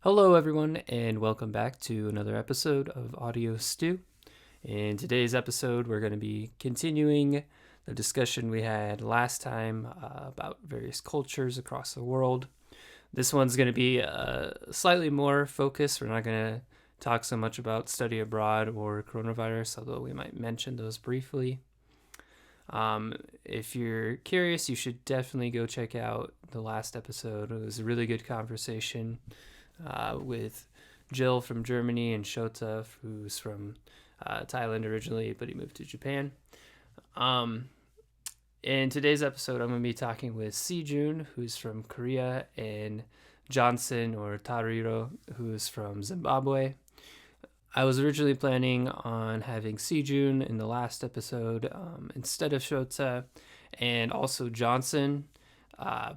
Hello, everyone, and welcome back to another episode of Audio Stew. In today's episode, we're going to be continuing the discussion we had last time about various cultures across the world. This one's going to be slightly more focused. We're not going to talk so much about study abroad or coronavirus, although we might mention those briefly. If you're curious, you should definitely go check out the last episode. It was a really good conversation with Jill from Germany and Shoutout, who's from Thailand originally, but he moved to Japan. Um, in today's episode, I'm going to be talking with Sijoon, who's from Korea, and Johnson or Tariro, who's from Zimbabwe. I was originally planning on having Sijoon in the last episode instead of Shota, and also Johnson,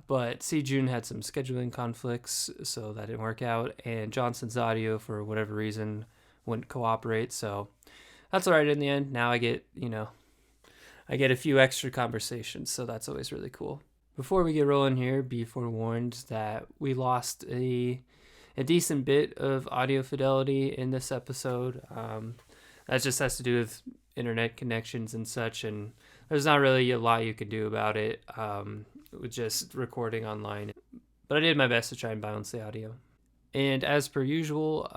but Sijoon had some scheduling conflicts, so that didn't work out, and Johnson's audio, for whatever reason, wouldn't cooperate, so that's all right in the end. Now I get a few extra conversations, so that's always really cool. Before we get rolling here, be forewarned that we lost a decent bit of audio fidelity in this episode. That just has to do with internet connections and such, and there's not really a lot you can do about it with just recording online. But I did my best to try and balance the audio. And as per usual,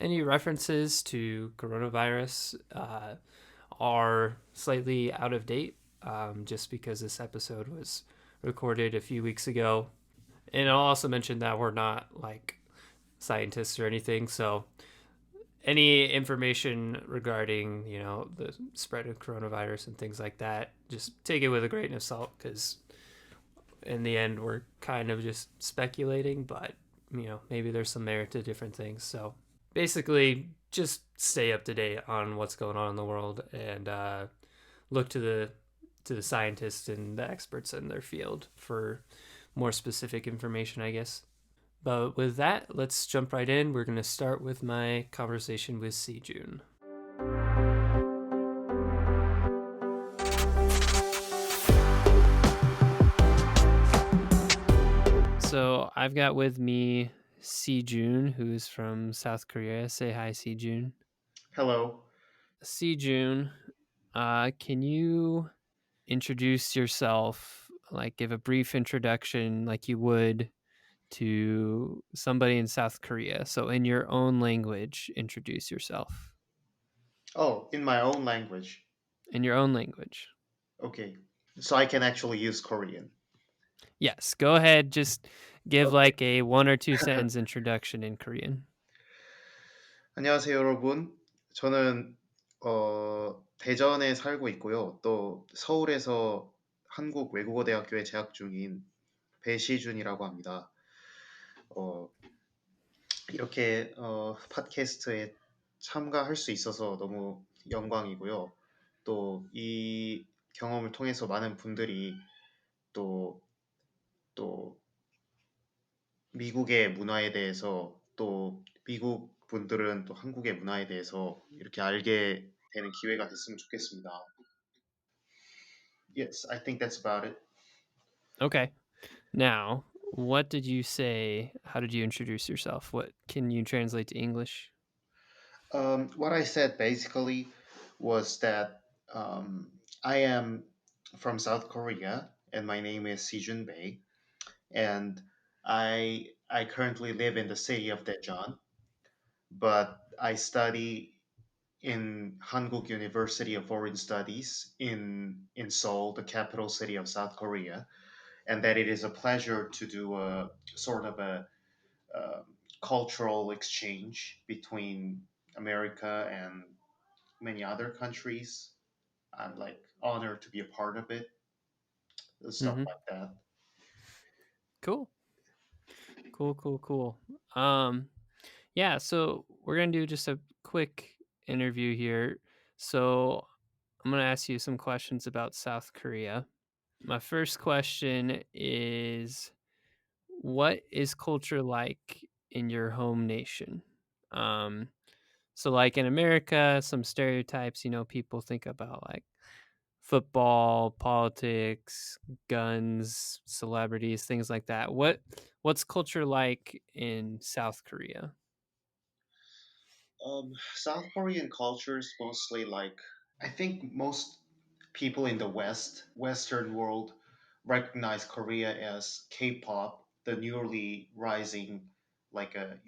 any references to coronavirus are slightly out of date, just because this episode was recorded a few weeks ago. And I'll also mention that we're not like scientists or anything, so any information regarding the spread of coronavirus and things like that, just take it with a grain of salt, because in the end we're kind of just speculating, but maybe there's some merit to different things. So basically just stay up to date on what's going on in the world, and look to the scientists and the experts in their field for more specific information, I guess. But with that, let's jump right in. We're going to start with my conversation with Sijoon. So I've got with me Sijoon, who's from South Korea. Say hi, Sijoon. Hello. Sijoon, can you introduce yourself, like give a brief introduction like you would to somebody in South Korea? So in your own language, introduce yourself. Oh, in my own language. In your own language. Okay. So I can actually use Korean. Yes, go ahead. Just give Okay. like a one or two sentence introduction in Korean. 안녕하세요, 여러분. 저는 대전에 살고 있고요. 또 서울에서 한국 외국어대학교에 재학 중인 배시준이라고 합니다. 어, 이렇게 팟캐스트에 참가할 수 있어서 너무 영광이고요. 또 이 경험을 통해서 많은 분들이 또, 또 미국의 문화에 대해서 또 미국 분들은 또 한국의 문화에 대해서 이렇게 알게 되는 기회가 됐으면 좋겠습니다. Yes, I think that's about it. Okay. Now, what did you say? How did you introduce yourself? What can you translate to English? What I said basically was that I am from South Korea and my name is Sijoon Bae, and I currently live in the city of Daejeon, but I study in Hankuk University of Foreign Studies in Seoul, the capital city of South Korea, and that it is a pleasure to do a sort of a cultural exchange between America and many other countries. I'm like honored to be a part of it, stuff Mm-hmm. like that. Cool. Cool, cool, cool. Um, yeah, so we're gonna do just a quick interview here. So I'm gonna ask you some questions about South Korea. My first question is, what is culture like in your home nation? So like in America, some stereotypes, people think about like football, politics, guns, celebrities, things like that. What's culture like in South Korea? South Korean culture is mostly like, I think most people in the Western world recognize Korea as K-pop, the newly rising, like a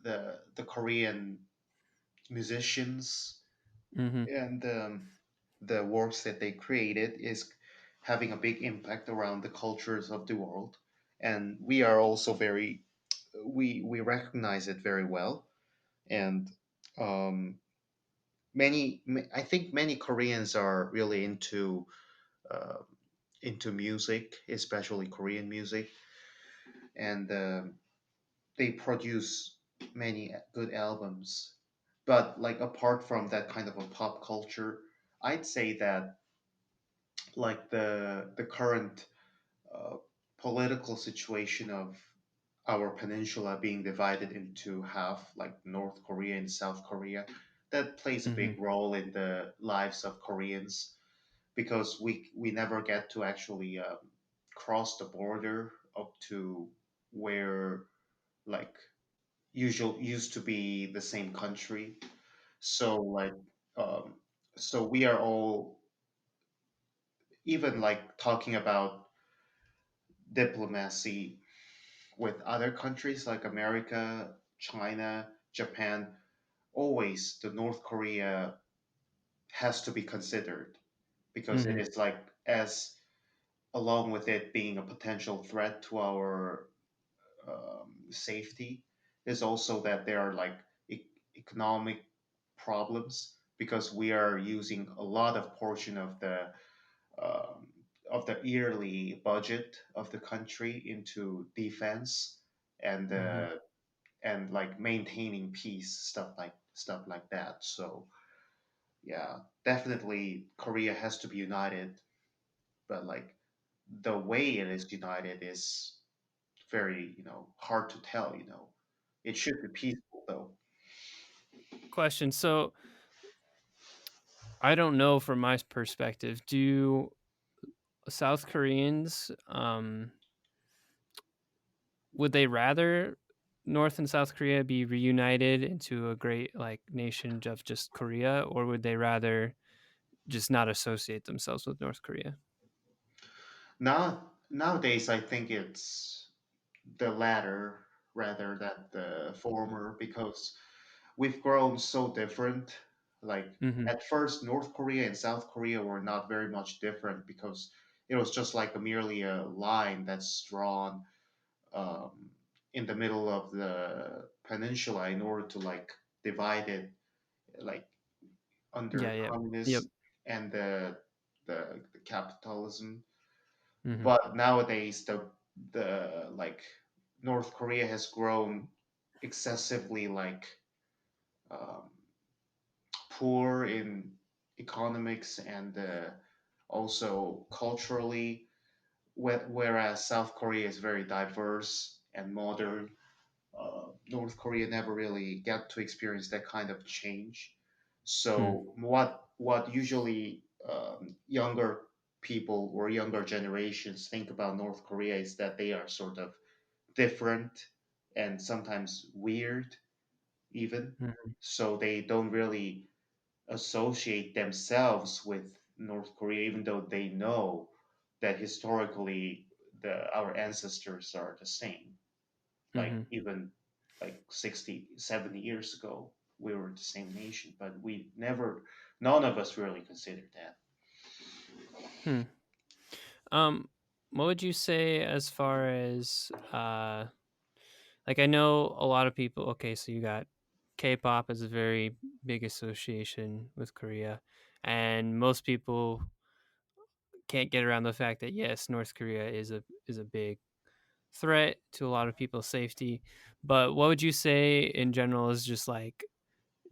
the Korean musicians Mhm. and the works that they created is having a big impact around the cultures of the world, and we are also very we recognize it very well, and um, I think many Koreans are really uh, into music, especially Korean music, and they produce many good albums. But like apart from that kind of a pop culture, I'd say that like the current uh, political situation of our peninsula being divided into half, like North Korea and South Korea, that plays a big Mhm. role in the lives of Koreans because we never get to actually cross the border up to where like usual used to be the same country. So like um, so we are all even like talking about diplomacy with other countries like America, China, Japan. Always the North Korea has to be considered because it Mhm. is like as along with it being a potential threat to our safety is also that there are like economic problems because we are using a lot of portion um, of the yearly budget of the country into defense and Mhm. and like maintaining peace stuff like that. So yeah, definitely Korea has to be united, but like the way it is united is very hard to tell. It should be peaceful though. Question. So, I don't know from my perspective, do South Koreans would they rather North and South Korea be reunited into a great like nation of just Korea, or would they rather just not associate themselves with North Korea? Nowadays I think it's the latter rather than the former because we've grown so different. Like Mhm. at first, North Korea and South Korea were not very much different because it was just like merely a line that's drawn um, in the middle of the peninsula in order to like divide it, like Yeah, under yeah. Yep. communism and the capitalism. Mhm. But nowadays, the like North Korea has grown excessively like um, poor in economics and also culturally, whereas South Korea is very diverse and modern. North Korea never really got to experience that kind of change. Hmm. So what usually younger people or younger generations think about North Korea is that they are sort of different and sometimes weird even. Mhm. So they don't really associate themselves with North Korea, even though they know that historically our ancestors are the same. Like Mhm. even like 60, 70 years ago, we were the same nation, but none of us really considered that. Hmm. Um, what would you say as far as like I know a lot of people. Okay, so you got K-pop as a very big association with Korea, and most people can't get around the fact that yes, North Korea is a big threat to a lot of people's safety. But what would you say in general is just like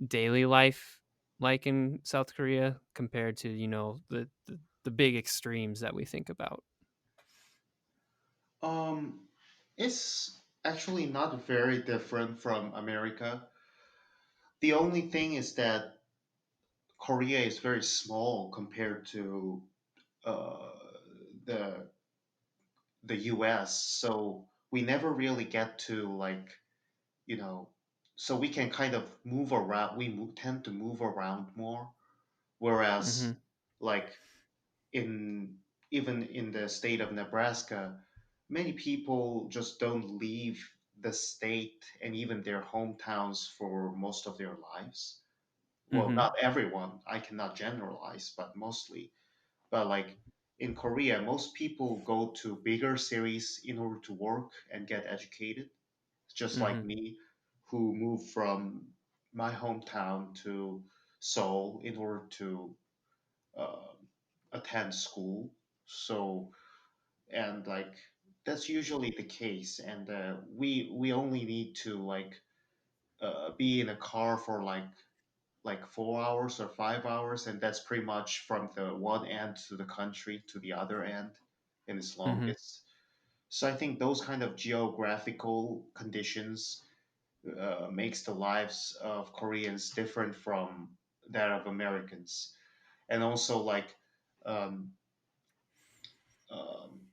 daily life like in South Korea compared to, the big extremes that we think about? Um, it's actually not very different from America. The only thing is that Korea is very small compared to uh, the US. So we never really get to like, you know, so we can kind of move around. Tend to move around more, whereas Mm-hmm. like in even in the state of Nebraska, many people just don't leave the state and even their hometowns for most of their lives. Well, Mm-hmm. not everyone. I cannot generalize, but mostly. But like in Korea, most people go to bigger cities in order to work and get educated, just like Mm-hmm. me, who moved from my hometown to Seoul in order to uh, attend school. So, and like that's usually the case. And we only need to like be in a car for like 4 hours or 5 hours, and that's pretty much from the one end to the country to the other end in its Mm-hmm. longest. So I think those kind of geographical conditions makes the lives of Koreans different from that of Americans, and also like um, um,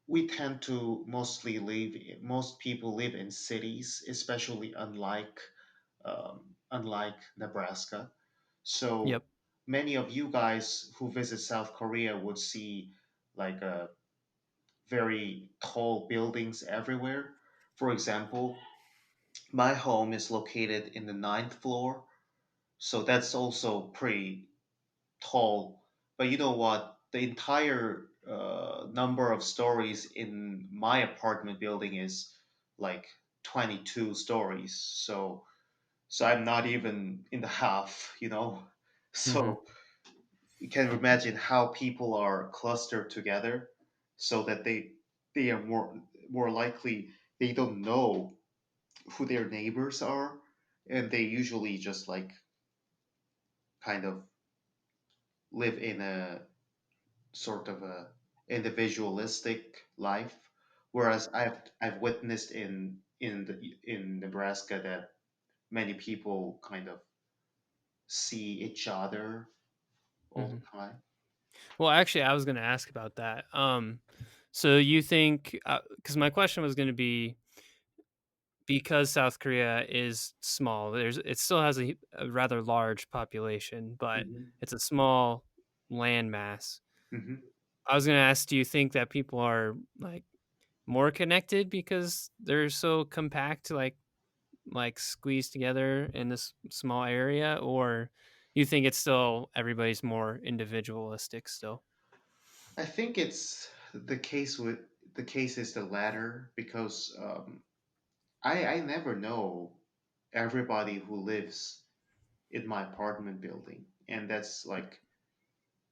we tend to most people live in cities, especially unlike Nebraska. So Yep. many of you guys who visit South Korea would see like a very tall buildings everywhere. For example, my home is located in the ninth floor, so that's also pretty tall. But you know what? The entire number of stories in my apartment building is like 22 stories. So I'm not even in the half, you know. Mm-hmm. So you can imagine how people are clustered together, so that they are more likely they don't know who their neighbors are, and they usually just like kind of live in a sort of a individualistic life. Whereas I've witnessed in Nebraska that many people kind of see each other all Mm-hmm. the time. Well, actually, I was going to ask about that. So you think, because my question was going to be, because South Korea is small, it still has a rather large population, but Hmm. it's a small landmass. Hmm. I was going to ask, do you think that people are like more connected because they're so compact, like squeezed together in this small area, or you think it's still everybody's more individualistic still? I think it's the case is the latter because I never know everybody who lives in my apartment building, and that's like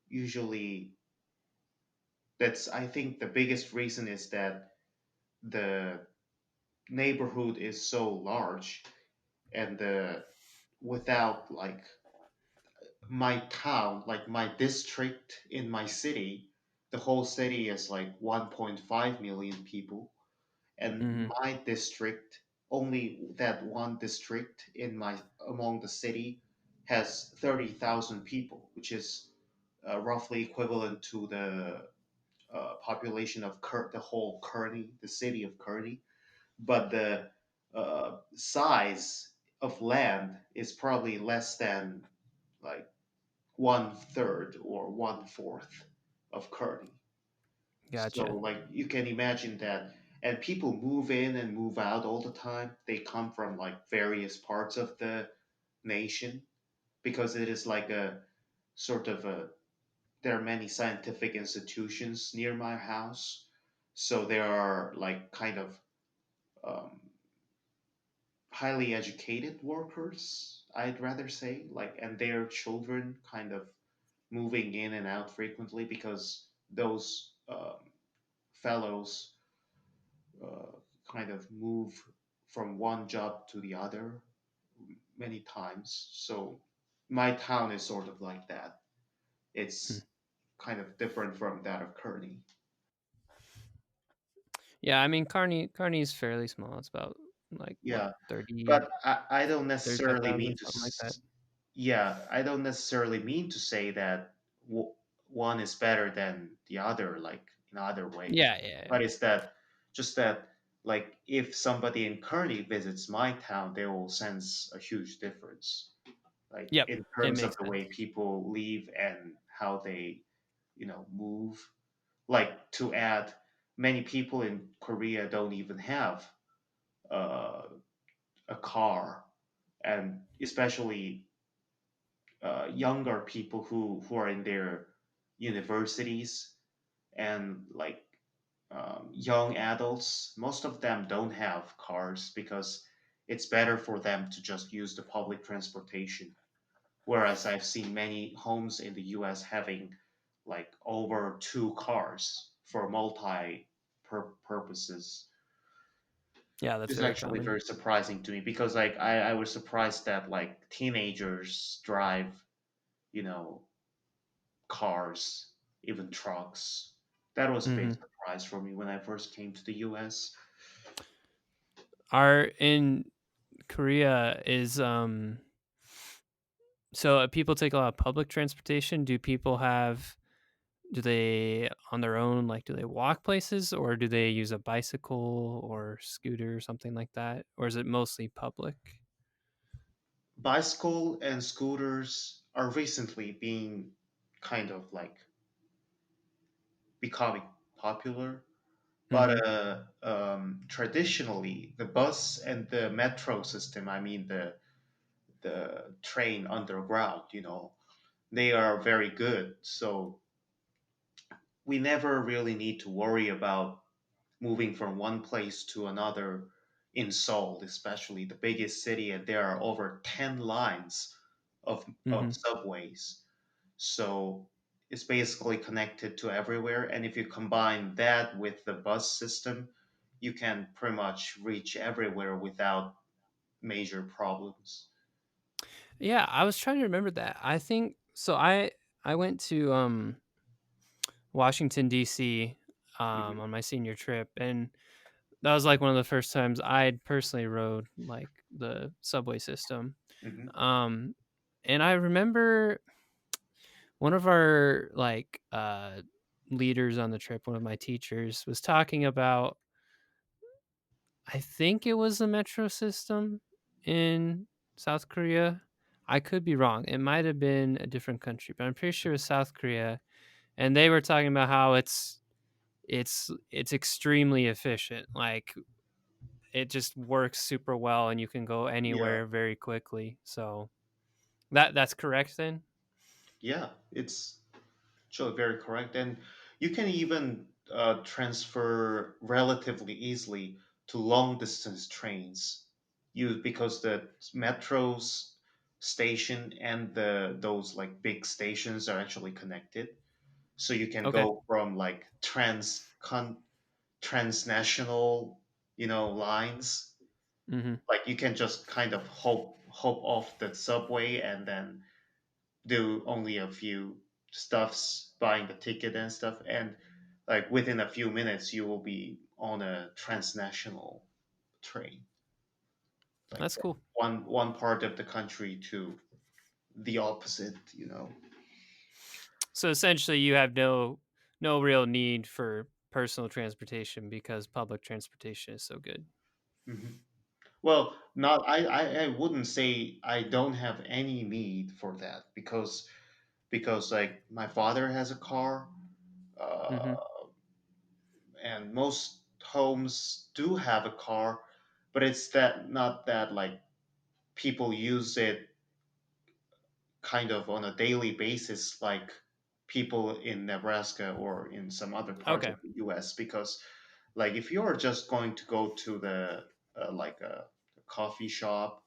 usually that's I think the biggest reason is that the neighborhood is so large, and the without like my town, like my district in my city, the whole city is like 1.5 million people, and Mm-hmm. my district, only that one district in my among the city, has 30,000 people, which is roughly equivalent to the population of the whole Kearney, the city of Kearney. But the size of land is probably less than like one third or one fourth of Kearney. So Gotcha. like you can imagine that, and people move in and move out all the time. They come from like various parts of the nation because it is like a sort of a there are many scientific institutions near my house. So there are like kind of um, highly educated workers, I'd rather say, like, and their children kind of moving in and out frequently because those fellows uh, kind of move from one job to the other many times. So my town is sort of like that. Hmm. It's kind of different from that of Kearney. Yeah, I mean, Carney is fairly small. It's about like what Yeah, 30, but I don't necessarily 35,000, mean something like that. yeah, I don't necessarily mean to say that one is better than the other, like in other ways, Yeah, yeah, yeah. but it's that just that, like, if somebody in Kearney visits my town, they will sense a huge difference, like Yep, in it terms of makes the way sense. people live and how they, move. Like, to add, many people in Korea don't even have uh, a car, and especially younger people who are in their universities, and like young adults, most of them don't have cars because it's better for them to just use the public transportation. Whereas I've seen many homes in the US having like over two cars for multi purposes. Yeah, that's It's very actually common. very surprising to me because like I was surprised that like teenagers drive, you know, cars, even trucks. That was a big Hmm. surprise for me when I first came to the US. Are in Korea is so people take a lot of public transportation. Do people have do they on their own, like, do they walk places, or do they use a bicycle or scooter or something like that? Or is it mostly public? Bicycle and scooters are recently being kind of like becoming popular, but Mhm. traditionally the bus and the metro system, I mean the train underground, they are very good. So we never really need to worry about moving from one place to another in Seoul, especially the biggest city, and there are over 10 lines of Mhm. subways. So it's basically connected to everywhere. And if you combine that with the bus system, you can pretty much reach everywhere without major problems. Yeah, I was trying to remember that. I think so I went to Washington DC Hmm. on my senior trip, and that was like one of the first times I'd personally rode like the subway system. Hmm. Um and I remember one of our leaders on the trip, one of my teachers, was talking about, I think it was the metro system in South Korea. I could be wrong. It might have been a different country, but I'm pretty sure it was South Korea. And they were talking about how it's extremely efficient. Like, it just works super well and you can go Yeah, anywhere very quickly. So that's correct then? yeah, it's actually very correct. And you can even transfer relatively easily to long distance trains. Because the metro's station and the those like big stations are actually connected. So you can Okay. go from like transnational, lines. Mhm. Like you can just kind of hop off the subway and then do only a few stuffs, buying the ticket and stuff, and like within a few minutes you will be on a transnational train, like That's from cool. one part of the country to the opposite. So essentially you have no real need for personal transportation because public transportation is so good. Mhm. Well, not I wouldn't say I don't have any need for that because like my father has a car, uh, Mhm. and most homes do have a car, but it's that not that like people use it kind of on a daily basis like people in Nebraska or in some other parts of Okay. the US, because like if you're just going to go to the like a coffee shop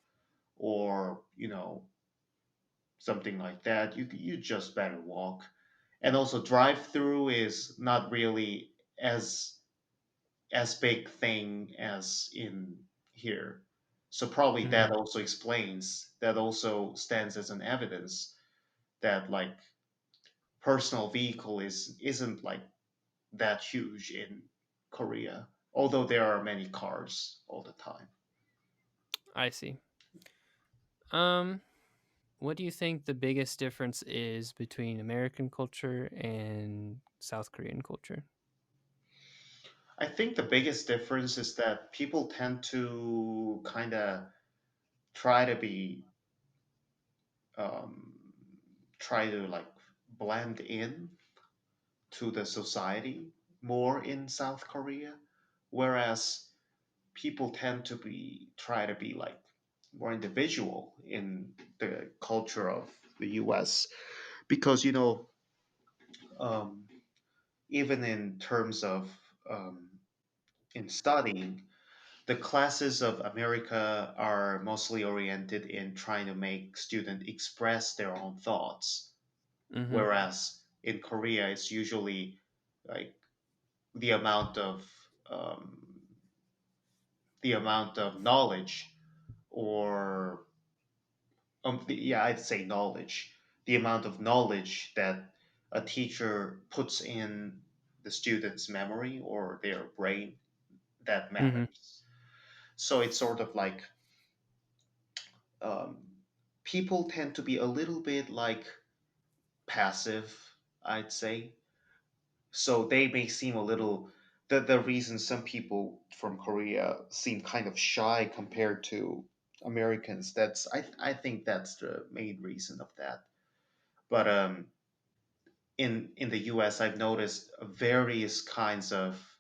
or something like that, you just better walk. And also drive through is not really as big thing as in here. So probably that Mhm. also that also stands as an evidence that like personal vehicle isn't like that huge in Korea, although there are many cars all the time. I see. Um what do you think the biggest difference is between American culture and South Korean culture? I think the biggest difference is that people tend to kind of try to be um, try to like blend in to the society more in South Korea, whereas people tend to be try to be like more individual in the culture of the U.S. because um, even in terms of um, in studying, the classes of America are mostly oriented in trying to make students express their own thoughts, Mm-hmm. whereas in Korea it's usually like the amount of um, the amount of knowledge or yeah, I'd say knowledge, the amount of knowledge that a teacher puts in the student's memory or their brain that Mm-hmm. matters. So it's sort of like um, people tend to be a little bit like passive, I'd say. So they may seem a little the reason some people from Korea seem kind of shy compared to Americans. I think that's the main reason of that. But in the US, I've noticed various kinds of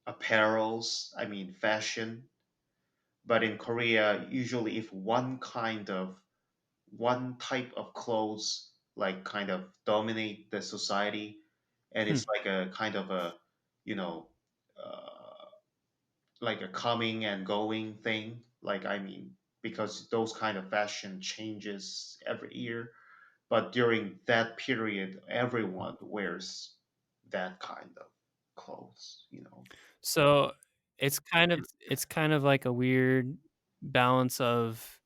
apparels. I mean, fashion. But in Korea, usually if one type of clothes like kind of dominate the society, and Hmm. it's like a kind of a you know uh, like a coming and going thing. Like I mean, because those kind of fashion changes every year, but during that period, everyone wears that kind of clothes. So it's kind of like a weird balance of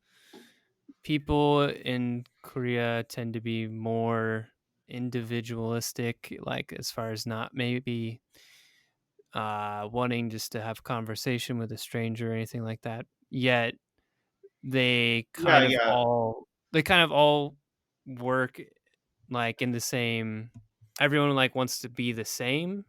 people in Korea tend to be more individualistic, like as far as not maybe wanting just to have conversation with a stranger or anything like that. Yet they Yeah, kind of yeah. all they kind of all work like in the same. Everyone like wants to be the same,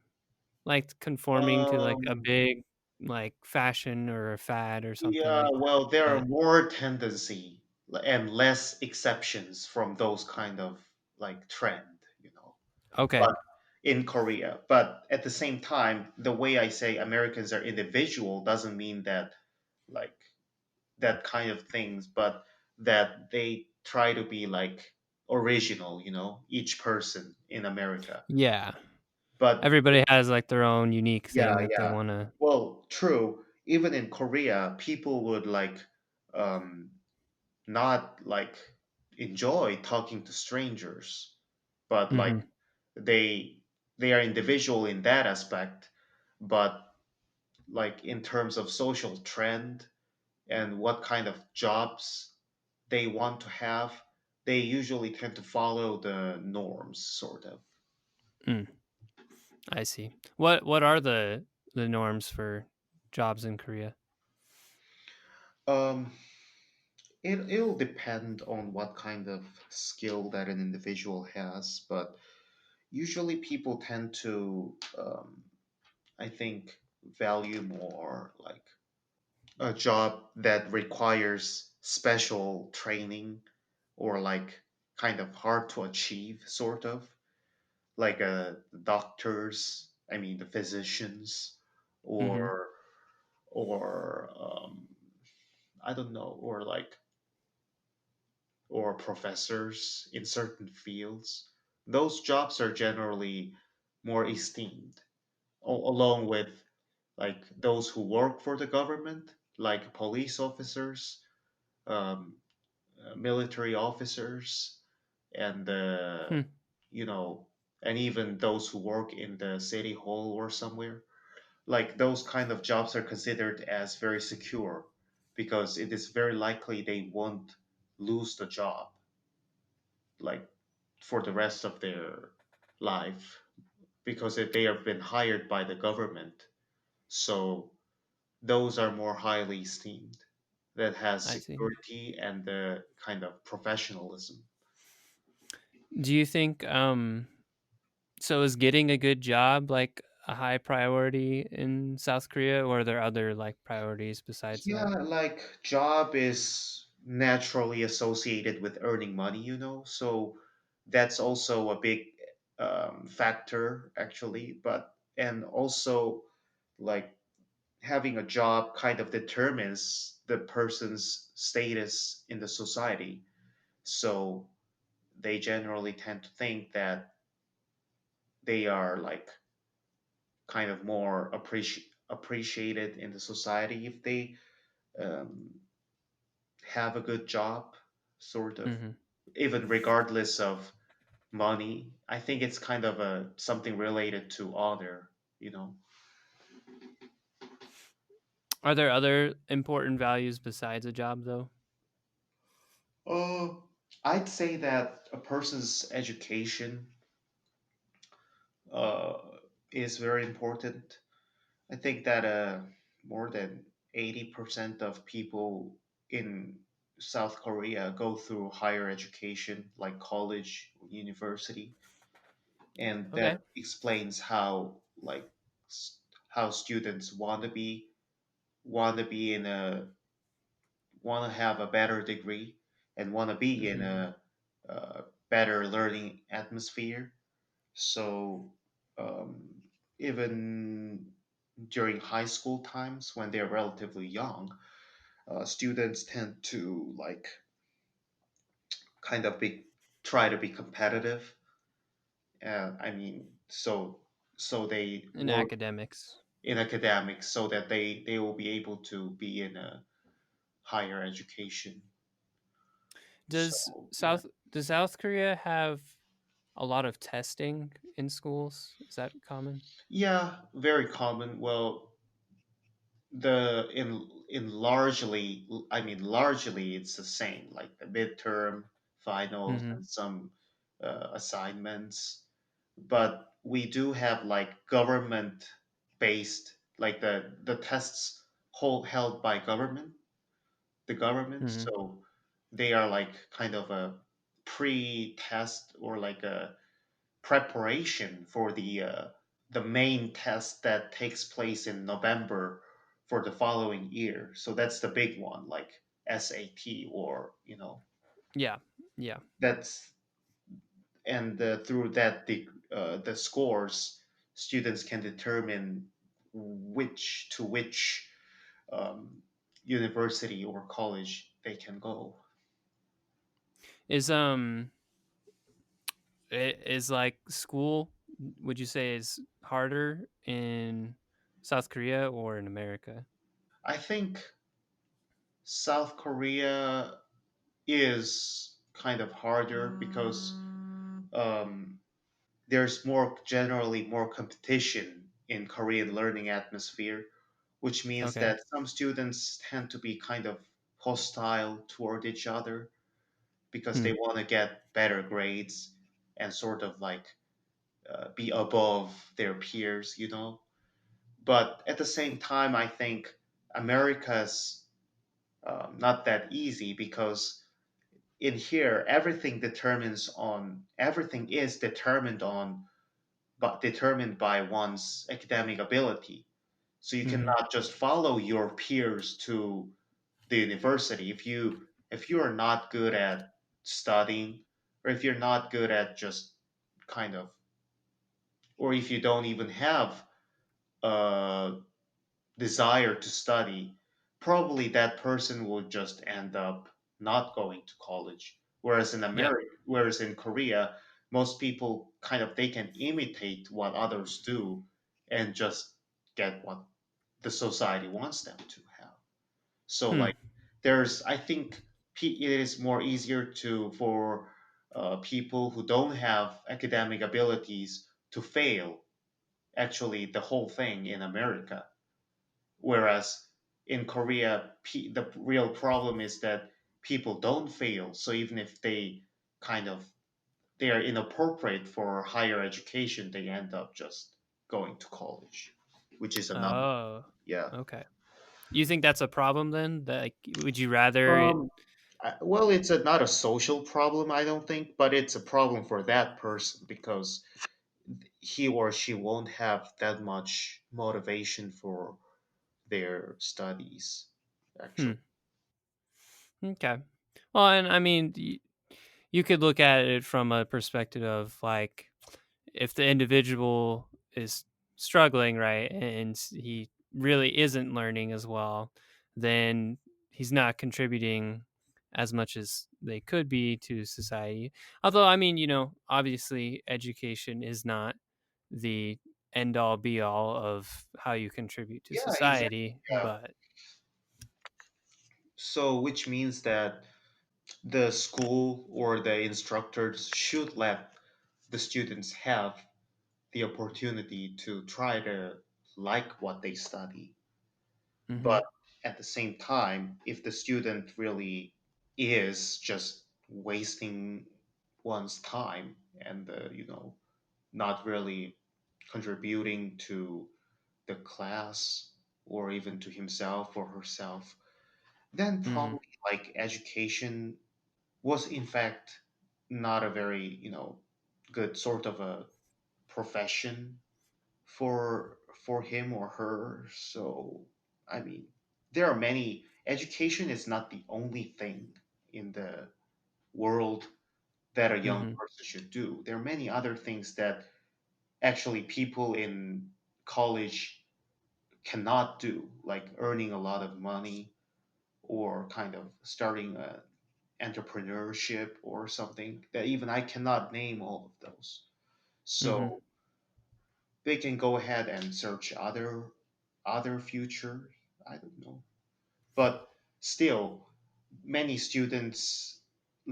like conforming to like a Um, big like fashion or a fad or something Yeah, like well, there are that. more tendency and less exceptions from those kind of like trend. Okay. But in Korea, but at the same time, the way I say Americans are individual doesn't mean that like that kind of things, but that they try to be like original, each person in America. Yeah. But Everybody has like their own unique yeah, thing that they yeah. want to. Well, true. Even in Korea, people would like um not like enjoy talking to strangers, but like Hmm. they they are individual in that aspect, but like in terms of social trend and what kind of jobs they want to have, they usually tend to follow the norms, sort of. Mm, I see. What are the norms for jobs in Korea? Um, it'll depend on what kind of skill that an individual has, but usually people tend to I think value more like a job that requires special training or like kind of hard to achieve, sort of like doctors. I mean, the physicians, Hmm. or or I don't know, or professors in certain fields. Those jobs are generally more esteemed, along with like those who work for the government, like police officers, um, military officers, and Hmm. you know, and even those who work in the city hall or somewhere. Like those kind of jobs are considered as very secure because it is very likely they won't lose the job like for the rest of their life because if they have been hired by the government. So those are more highly esteemed that has I see. security and the kind of professionalism. Do you think so is getting a good job like a high priority in South Korea, or are there other like priorities besides Yeah, that? like job is naturally associated with earning money, so that's also a big factor actually. But and also like having a job kind of determines the person's status in the society. So they generally tend to think that they are like kind of more appreciated in the society if they um, have a good job, sort of, Mhm. even regardless of money. I think it's kind of a something related to honor, you know. Are there other important values besides a job though? Uh, I'd say that a person's education uh, is very important. I think that more than 80% of people in South Korea go through higher education, like college, university, and Okay. that explains how how students want to be in a want to have a better degree and want to be in Mhm. a better learning atmosphere. So um, even during high school times when they're relatively young, students tend to like kind of be try to be competitive. I mean, so they In work academics. in academics so that they will be able to be in a higher education. So yeah, Does South Korea have a lot of testing in schools? Is that common? yeah, very common. Well, the in largely, I mean, largely it's the same, like the midterm, finals, Mhm. and some assignments. But we do have like government based, like the tests held by the government. Mhm. So they are like kind of a pre-test or like a preparation for the main test that takes place in November for the following year. So that's the big one, like SAT, or Yeah. Yeah. that's and through that the scores, students can determine which um, university or college they can go. Is is like school, would you say is harder in South Korea or in America? I think South Korea is kind of harder because um, there's more generally more competition in Korean learning atmosphere, which means Okay. that some students tend to be kind of hostile toward each other because Hmm. they want to get better grades and sort of like be above their peers. But at the same time, I think America's not that easy because in here everything is determined by one's academic ability. So you Mhm. cannot just follow your peers to the university if you are not good at studying, or if you're not good at just kind of, or if you don't even have a desire to study, probably that person will just end up not going to college. Yeah. Whereas in Korea, most people kind of they can imitate what others do and just get what the society wants them to have. So Hmm. like I think it is more easier to for people who don't have academic abilities to fail actually the whole thing in America. Whereas in Korea, the real problem is that people don't fail. So even if kind of they are inappropriate for higher education, they end up just going to college, which is another. Oh. Yeah. Okay. You think that's a problem then? That, like, would you rather it? Um, well, it's not a social problem, I don't think, but it's a problem for that person because he or she won't have that much motivation for their studies, Hmm. actually. Okay. Well, and I mean, you could look at it from a perspective of like if the individual is struggling, right, and he really isn't learning as well, then he's not contributing as much as they could be to society. Although, I mean, obviously, education is not the end all be all of how you contribute to Yeah, exactly. society, Yeah. but So, which means that the school or the instructors should let the students have the opportunity to try to like what they study. hmm But at the same time, if the student really is just wasting one's time and not really contributing to the class or even to himself or herself, then hmm probably like education was in fact not a very good sort of a profession for him or her. So I mean, there are many. Education is not the only thing in the world that a young hmm person should do. There are many other things that actually people in college cannot do, like earning a lot of money or kind of starting a entrepreneurship or something that even I cannot name all of those. hmm So they can go ahead and search other future. I don't know, but still, many students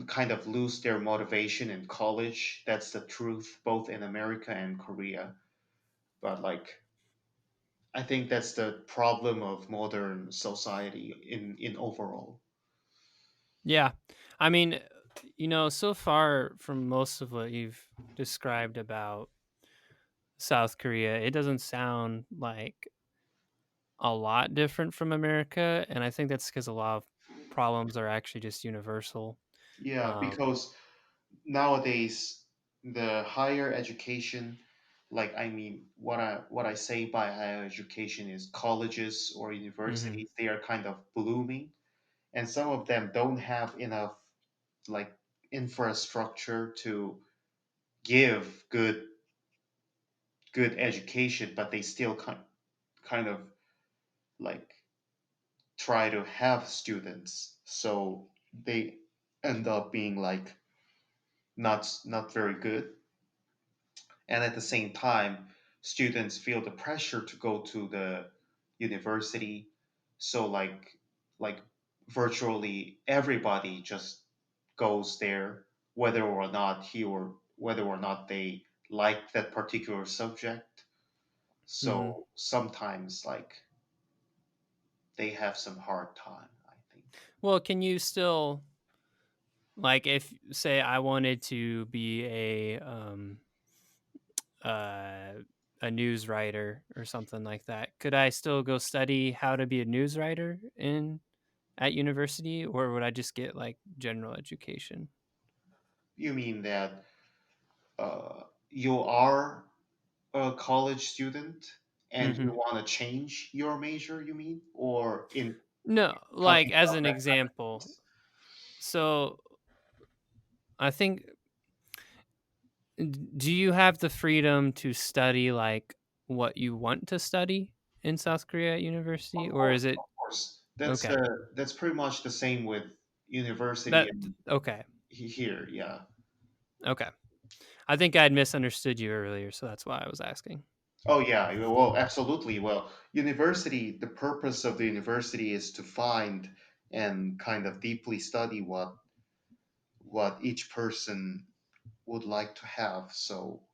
kind of lose their motivation in college. That's the truth, both in America and Korea. But like, I think that's the problem of modern society in overall. yeah. I mean, so far from most of what you've described about South Korea, it doesn't sound like a lot different from America, and I think that's because a lot of problems are actually just universal. Yeah, Um, because nowadays the higher education, like I mean, what I say by higher education is colleges or mhm, universities, they are kind of blooming, and some of them don't have enough like infrastructure to give good education, but they still kind of like try to have students, so they end up being like not very good. And at the same time, students feel the pressure to go to the university. So like virtually everybody just goes there, whether or not they like that particular subject. mhm. So sometimes like they have some hard time, I think. Well, can you still like if say I wanted to be uh, a news writer or something like that, could I still go study how to be a news writer in at university, or would I just get like general education? You mean that you are a college student and you hmm want to change your major, you mean? Or in No, talking like as about an that kind of example. things? So I think, do you have the freedom to study like what you want to study in South Korea at university, or is it Of course. okay? That's pretty much the same with university That and okay, here, yeah. okay. I think I'd misunderstood you earlier, so that's why I was asking. Oh yeah, well, absolutely. Well, university, the purpose of the university is to find and kind of deeply study what each person would like to have. So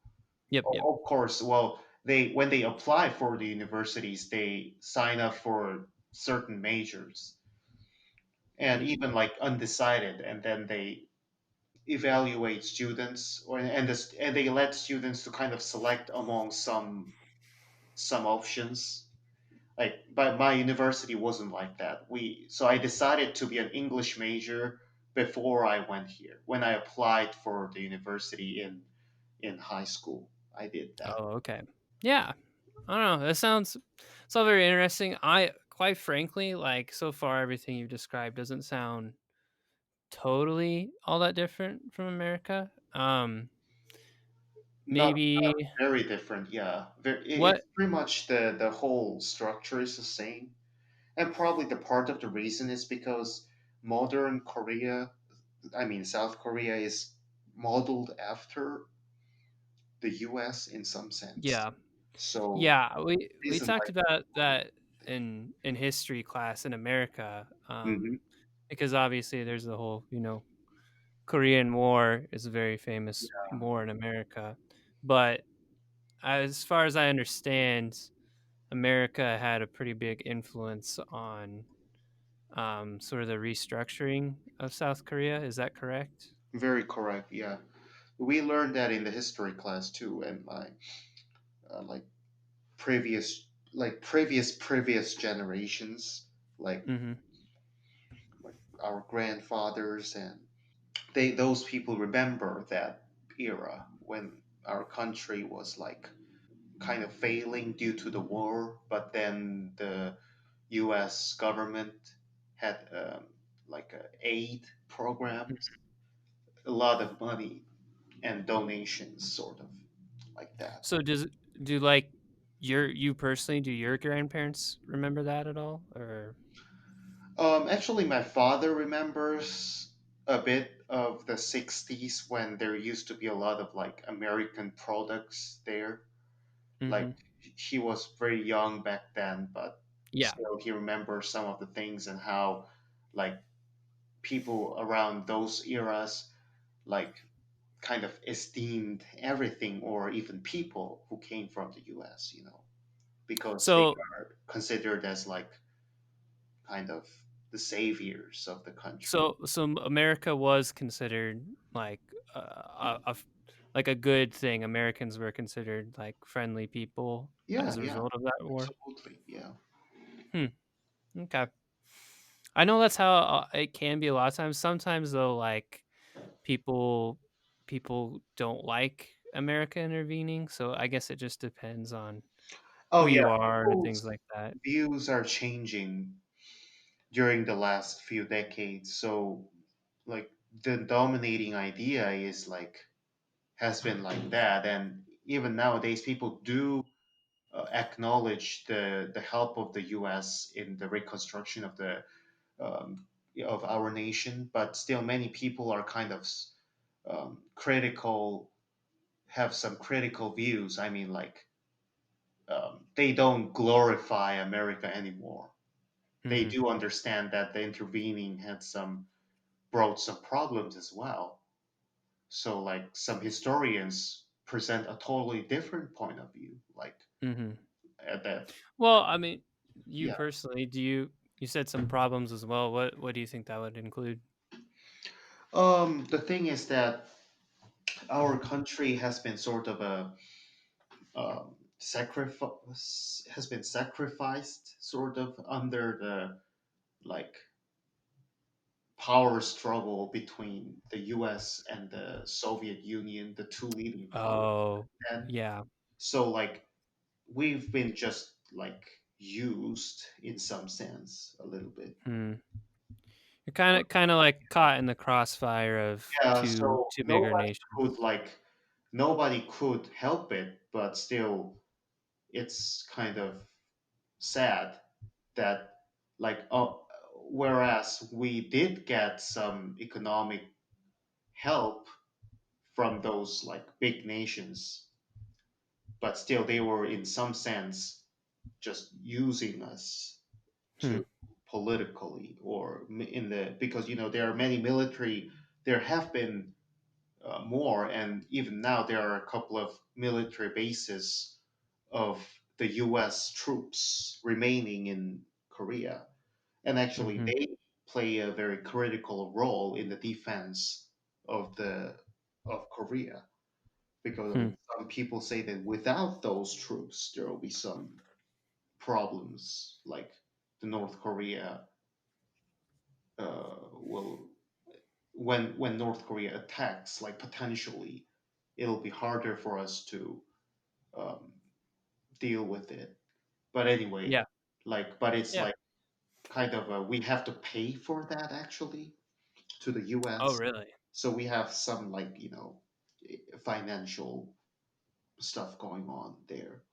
Yep, yep. of course, well, they when they apply for the universities, they sign up for certain majors and Mm, even like undecided, and then they evaluate students and they let students to kind of select among some options. but my university wasn't like that. So I decided to be an English major before I went here. When I applied for the university in high school, I did that. Oh, okay. Yeah. I don't know. That sounds it's all very interesting. I quite frankly, like so far everything you've described doesn't sound totally all that different from America. Not Maybe very different, yeah. what It's pretty much the whole structure is the same, and probably the part of the reason is because modern Korea, I mean South Korea, is modeled after the U.S. in some sense. yeah. So Yeah, we reason talked like about that in history class in America, hmm because obviously there's the whole, Korean War is a very famous war in America. But as far as I understand, America had a pretty big influence on sort of the restructuring of South Korea. Is that correct? very correct, yeah. We learned that in the history class too, and my like previous previous generations, like Mm-hmm. like our grandfathers, and those people remember that era when our country was like kind of failing due to the war, but then the U.S. government had like aid programs, a lot of money and donations, sort of like that. So do like you personally, do your grandparents remember that at all? Or Actually, my father remembers a bit of the 60s when there used to be a lot of like American products there. Like mm-hmm. he was very young back then, but Yeah. still he remembers some of the things and how like people around those eras like kind of esteemed everything or even people who came from the US, because they So are considered as like kind of the saviors of the country. so America was considered like like a good thing. Americans were considered like friendly people Yeah, as a yeah, result of that war. absolutely. Yeah. Hmm. Okay. I know that's how it can be a lot of times. Sometimes though, like people people don't like America intervening. So I guess it just depends on Oh who yeah, you are and things people's like that. views are changing during the last few decades. So like the dominating idea is like has been like that, and even nowadays people do acknowledge the help of the U.S. in the reconstruction um, of our nation, but still many people are kind of critical, have some critical views. I mean, like they don't glorify America anymore. They Hmm. do understand that the intervening had some brought some problems as well. So, like some historians present a totally different point of view. Like Hmm. at that, Well, I mean, you yeah. personally, you said some problems as well. What do you think that would include? The thing is that our country has been sort of a sacrifice has been sacrificed sort of under the like power struggle between the US and the Soviet Union, the two leading powers Oh, then. yeah. So like we've been just like used in some sense a little bit. Hmm. You're kind of like caught in the crossfire of Yeah, two so two bigger nations. nobody could help it, but still it's kind of sad that like whereas we did get some economic help from those like big nations, but still they were in some sense just using us Hmm. to politically or in the because there are many military, there have been more, and even now there are a couple of military bases of the US troops remaining in Korea, and actually Hmm. they play a very critical role in the defense of the of Korea, because Hmm. some people say that without those troops there will be some problems like the North Korea will when North Korea attacks, like potentially, it'll be harder for us to um, deal with it. But anyway, Yeah. but it's Yeah. like kind of we have to pay for that actually to the Oh, U.S. really? So we have some like financial stuff going on there.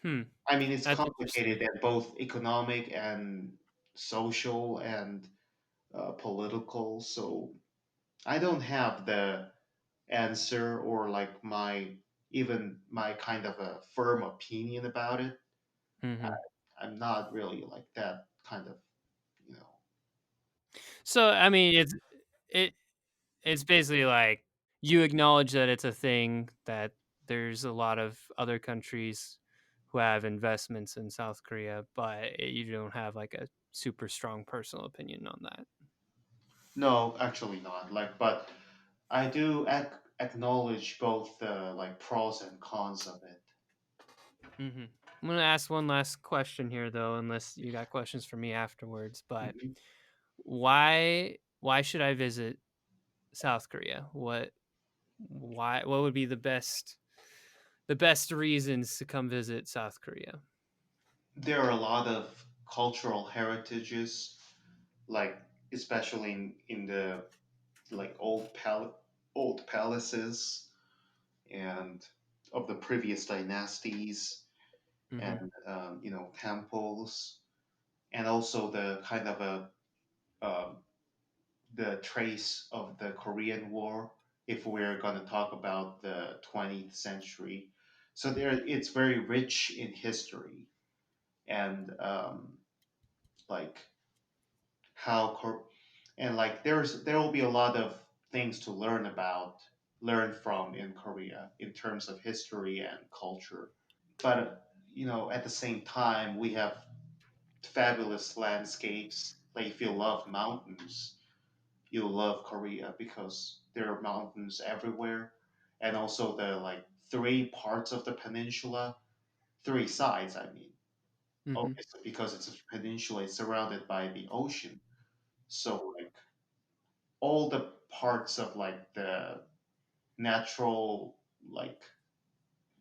Hmm. I mean, it's That's complicated interesting. and both economic and social and political. So I don't have the answer or like my kind of a firm opinion about it. I, Hmm. I'm not really like that kind of, you know. So, I mean, it it's basically like you acknowledge that it's a thing that there's a lot of other countries who have investments in South Korea, but you don't have like a super strong personal opinion on that. No, actually not. Like, but I do acknowledge both the like pros and cons of it. Hmm. I'm gonna ask one last question here, though, unless you got questions for me afterwards. But Mhm. why should I visit South Korea? What would be the best reasons to come visit South Korea? There are a lot of cultural heritages, like especially in the like old palaces and of the previous dynasties Hmm. and temples and also the kind of a um, the trace of the Korean War if we're going to talk about the 20th century. So it's very rich in history and like how and like there will be a lot of things to learn from in Korea in terms of history and culture. But at the same time, we have fabulous landscapes. Like if you love mountains, you'll love Korea because there are mountains everywhere, and also the like three parts of the peninsula, three sides. I mean, Hmm. obviously because it's a peninsula, it's surrounded by the ocean. So like all the parts of like the natural, like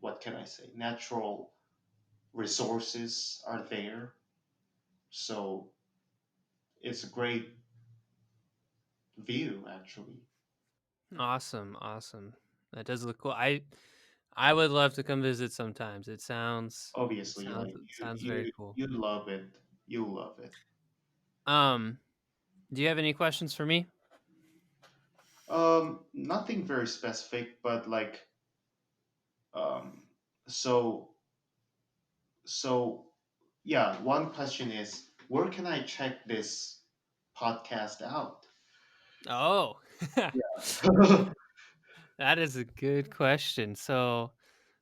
what can I say, natural resources are there. So it's a great view actually. Awesome, awesome. That does look cool. I would love to come visit sometimes. It Obviously, like sounds very cool. you love it. You love it. Um, do you have any questions for me? Nothing very specific, but like um so so yeah, one question is where can I check this podcast out? Oh, Yeah. that is a good question. So,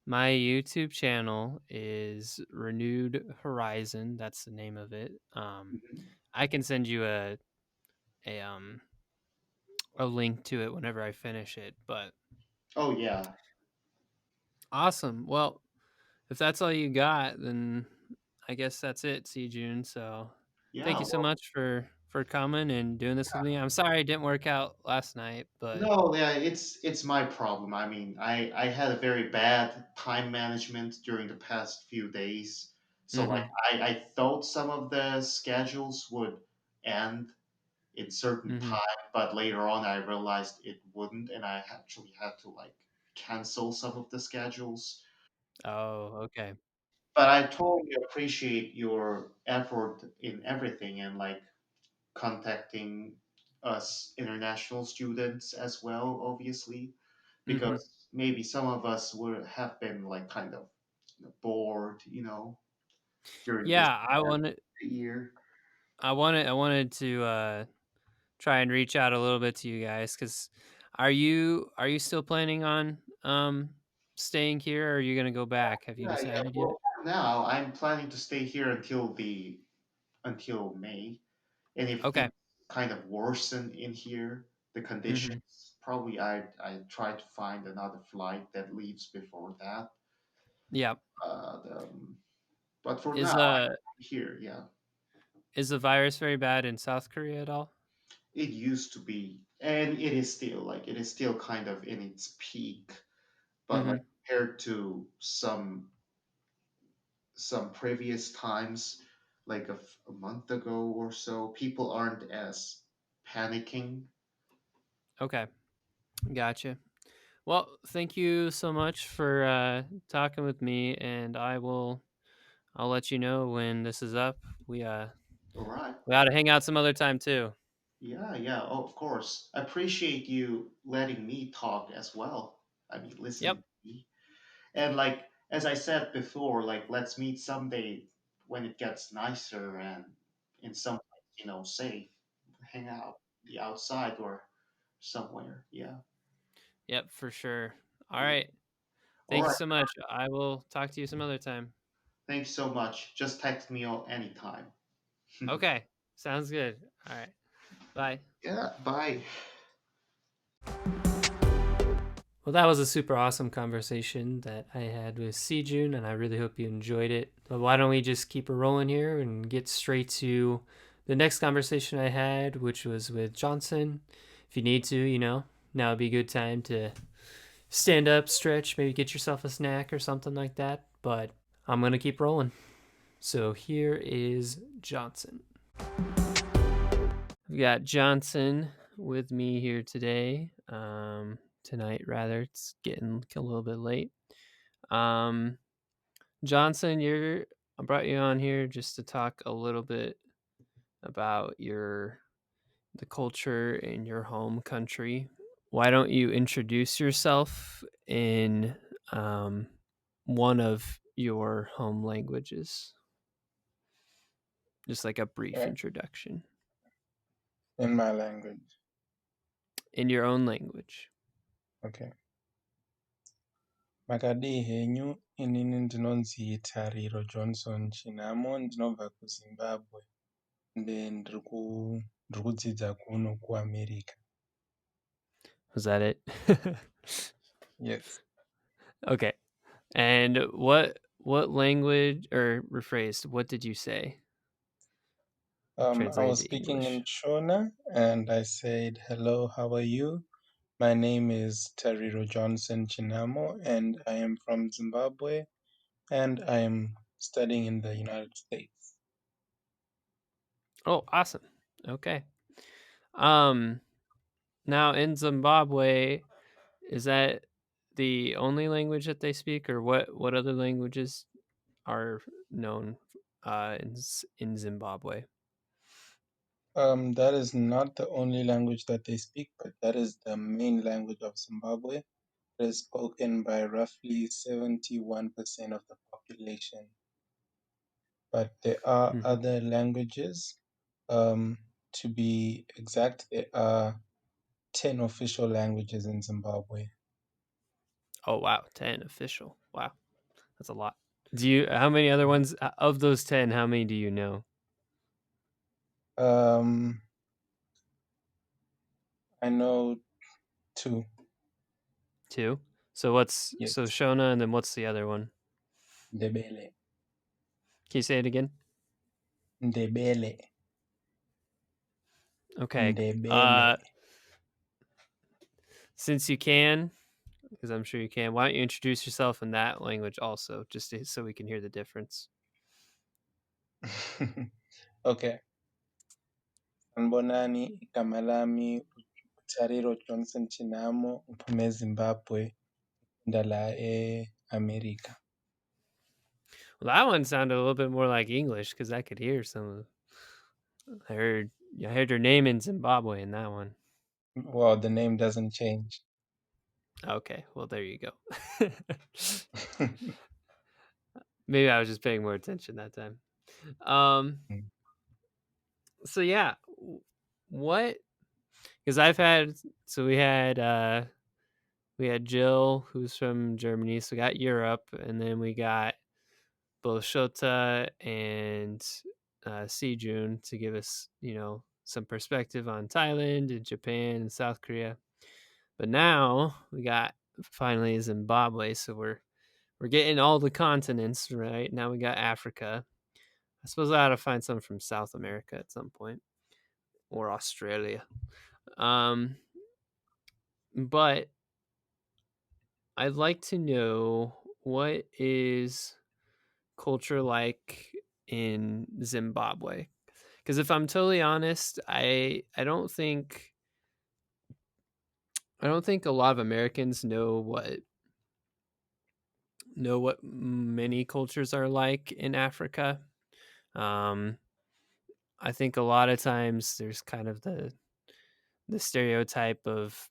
my YouTube channel is Renewed Horizon. That's the name of it. Mhm. I can send you a um a link to it whenever I finish it. But Oh yeah. awesome. Well, if that's all you got, then I guess that's it, June. So thank Yeah, you so well, much for coming and doing this with me. I'm sorry it didn't work out last night, but no, yeah, it's my problem. I mean, I had a very bad time management during the past few days. So like mhm, I thought some of the schedules would end in certain mhm. time, but later on I realized it wouldn't, and I actually had to like cancel some of the schedules. Oh, okay. But I totally appreciate your effort in everything and like contacting us international students as well, obviously, Mhm. because maybe some of us would have been like kind of bored, during this Yeah, year. I wanted to try and reach out a little bit to you guys cuz are you still planning on staying here or are you going to go back? Have you Yeah, yeah. decided yet? Well, for now I'm planning to stay here until May. And if things Okay. kind of worsen in here, the Mhm. conditions, probably I try to find another flight that leaves before that. Yeah. Uh, the, um, But for now, Is I'm here. Yeah, is the virus very bad in South Korea at all? it used to be, and it is still it is still kind of in its peak. But Mm-hmm. compared to some previous times, like a month ago or so, people aren't as panicking. Okay, gotcha. Well, thank you so much for talking with me, and I'll let you know when this is up. We uh All right. we ought to hang out some other time too. Yeah, yeah. Oh, of course. I appreciate you letting me talk as well. I mean, listening Yep. to me. And as I said before, let's meet someday when it gets nicer and in some place, safe. Hang out the outside or somewhere. Yeah. Yep, for sure. All Yeah. right. All Thank you right. so much. I will talk to you some other time. Thanks so much. Just text me anytime. Okay. Sounds good. All right. Bye. Yeah. Bye. Well, that was a super awesome conversation that I had with Sijoon, and I really hope you enjoyed it. But why don't we just keep it rolling here and get straight to the next conversation I had, which was with Johnson. If you need to, now would be a good time to stand up, stretch, maybe get yourself a snack or something like that. But I'm going to keep rolling. So here is Johnson. We've got Johnson with me here today. Tonight, rather. It's getting a little bit late. Um, Johnson, I brought you on here just to talk a little bit about the culture in your home country. Why don't you introduce yourself in one of your home languages? Just like a brief Okay, introduction in my language. in your own language. Okay. Makadii henyu, inini ndinonzi Tariro Johnson Chinamo, ndinobva kuZimbabwe. Ndiri kudzidza kuno kuAmerica. Was that it? Yes. Okay. And what language, or rephrased, what did you say? I Translated was to speaking in English. Shona, and I said, "Hello, how are you? My name is Tariro Johnson Chinamo, and I am from Zimbabwe, and I am studying in the United States." Oh, awesome. Okay. Um Now in Zimbabwe, is that the only language that they speak, or what other languages are known in Zimbabwe? That is not the only language that they speak, but that is the main language of Zimbabwe. It is spoken by roughly 71% of the population. But there are Hmm. other languages. Um, to be exact, there are 10 official languages in Zimbabwe. Oh wow, 10 official. Wow, that's a lot. How many other ones of those 10? How many do you know? Um, I know two. Two. So Yes, Shona, and then what's the other one? Ndebele. Can you say it again? Ndebele. Okay. Ndebele. Uh, since you can, because I'm sure you can, why don't you introduce yourself in that language also, so we can hear the difference? Okay. Sanibonani, igama lami Tariro Johnson Chinamo, ngiphume eZimbabwe, ngifunda la e-America. Well, that one sounded a little bit more like English because I could hear I heard I heard your name in Zimbabwe in that one. Well, the name doesn't change. Okay, well there you go. Maybe I was just paying more attention that time. Um, so yeah, what? Because we had Jill who's from Germany, so we got Europe, and then we got both Shota and Sijoon to give us, some perspective on Thailand and Japan and South Korea. But now we got finally Zimbabwe, so we're we're getting all the continents right now. We got Africa. I suppose I ought to find some from South America at some point or Australia. Um, but I'd like to know what is culture like in Zimbabwe? Because if I'm totally honest, I don't think a lot of Americans know what many cultures are like in Africa. Um, I think a lot of times there's kind of the stereotype of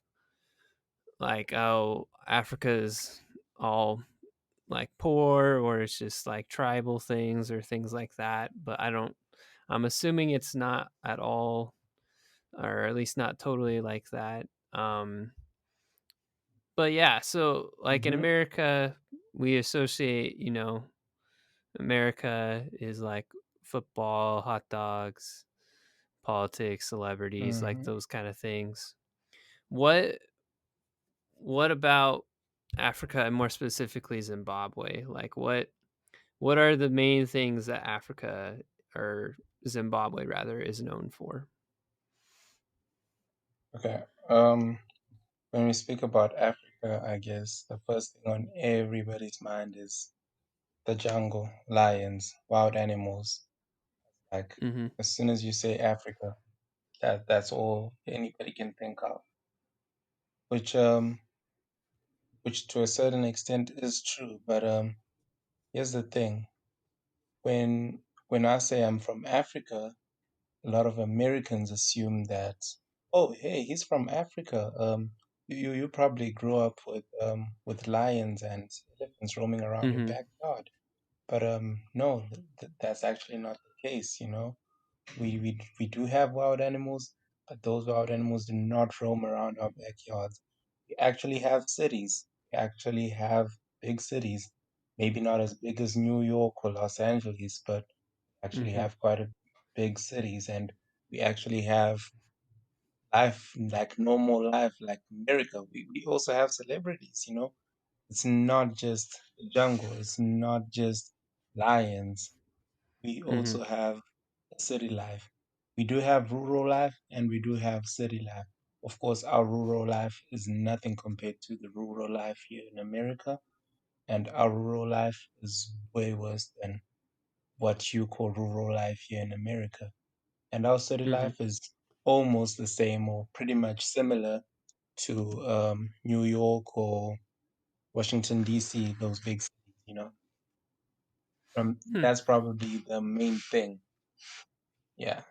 like, oh, Africa is all like poor, or it's just like tribal things or things like that. But I don't. I'm assuming it's not at all, or at least not totally like that. But yeah, so like in Mm-hmm. America, we associate, America is like football, hot dogs, politics, celebrities, like Mm-hmm. those kind of things. What what about Africa and more specifically Zimbabwe? Like what are the main things that Africa or Zimbabwe rather is known for? Okay. When we speak about Africa, I guess the first thing on everybody's mind is the jungle, lions, wild animals. Like Mhm. as soon as you say Africa, that's all anybody can think of. Which which to a certain extent is true. But here's the thing: when I say I'm from Africa, a lot of Americans assume that, oh, hey, he's from Africa. You probably grew up with lions and elephants roaming around your Mhm. backyard. But no, that's actually not the case. We do have wild animals, but those wild animals do not roam around our backyards. We actually have cities. We actually have big cities. Maybe not as big as New York or Los Angeles, but actually Mhm. have quite a big cities, and we actually have life like normal life like America. We also have celebrities. It's not just the jungle, it's not just lions. We Mhm. also have city life. We do have rural life and we do have city life. Of course, our rural life is nothing compared to the rural life here in America, and our rural life is way worse than what you call rural life here in America. And our city Mhm. life is almost the same or pretty much similar to New York or Washington, D.C., those big cities. Hmm. That's probably the main thing. Yeah.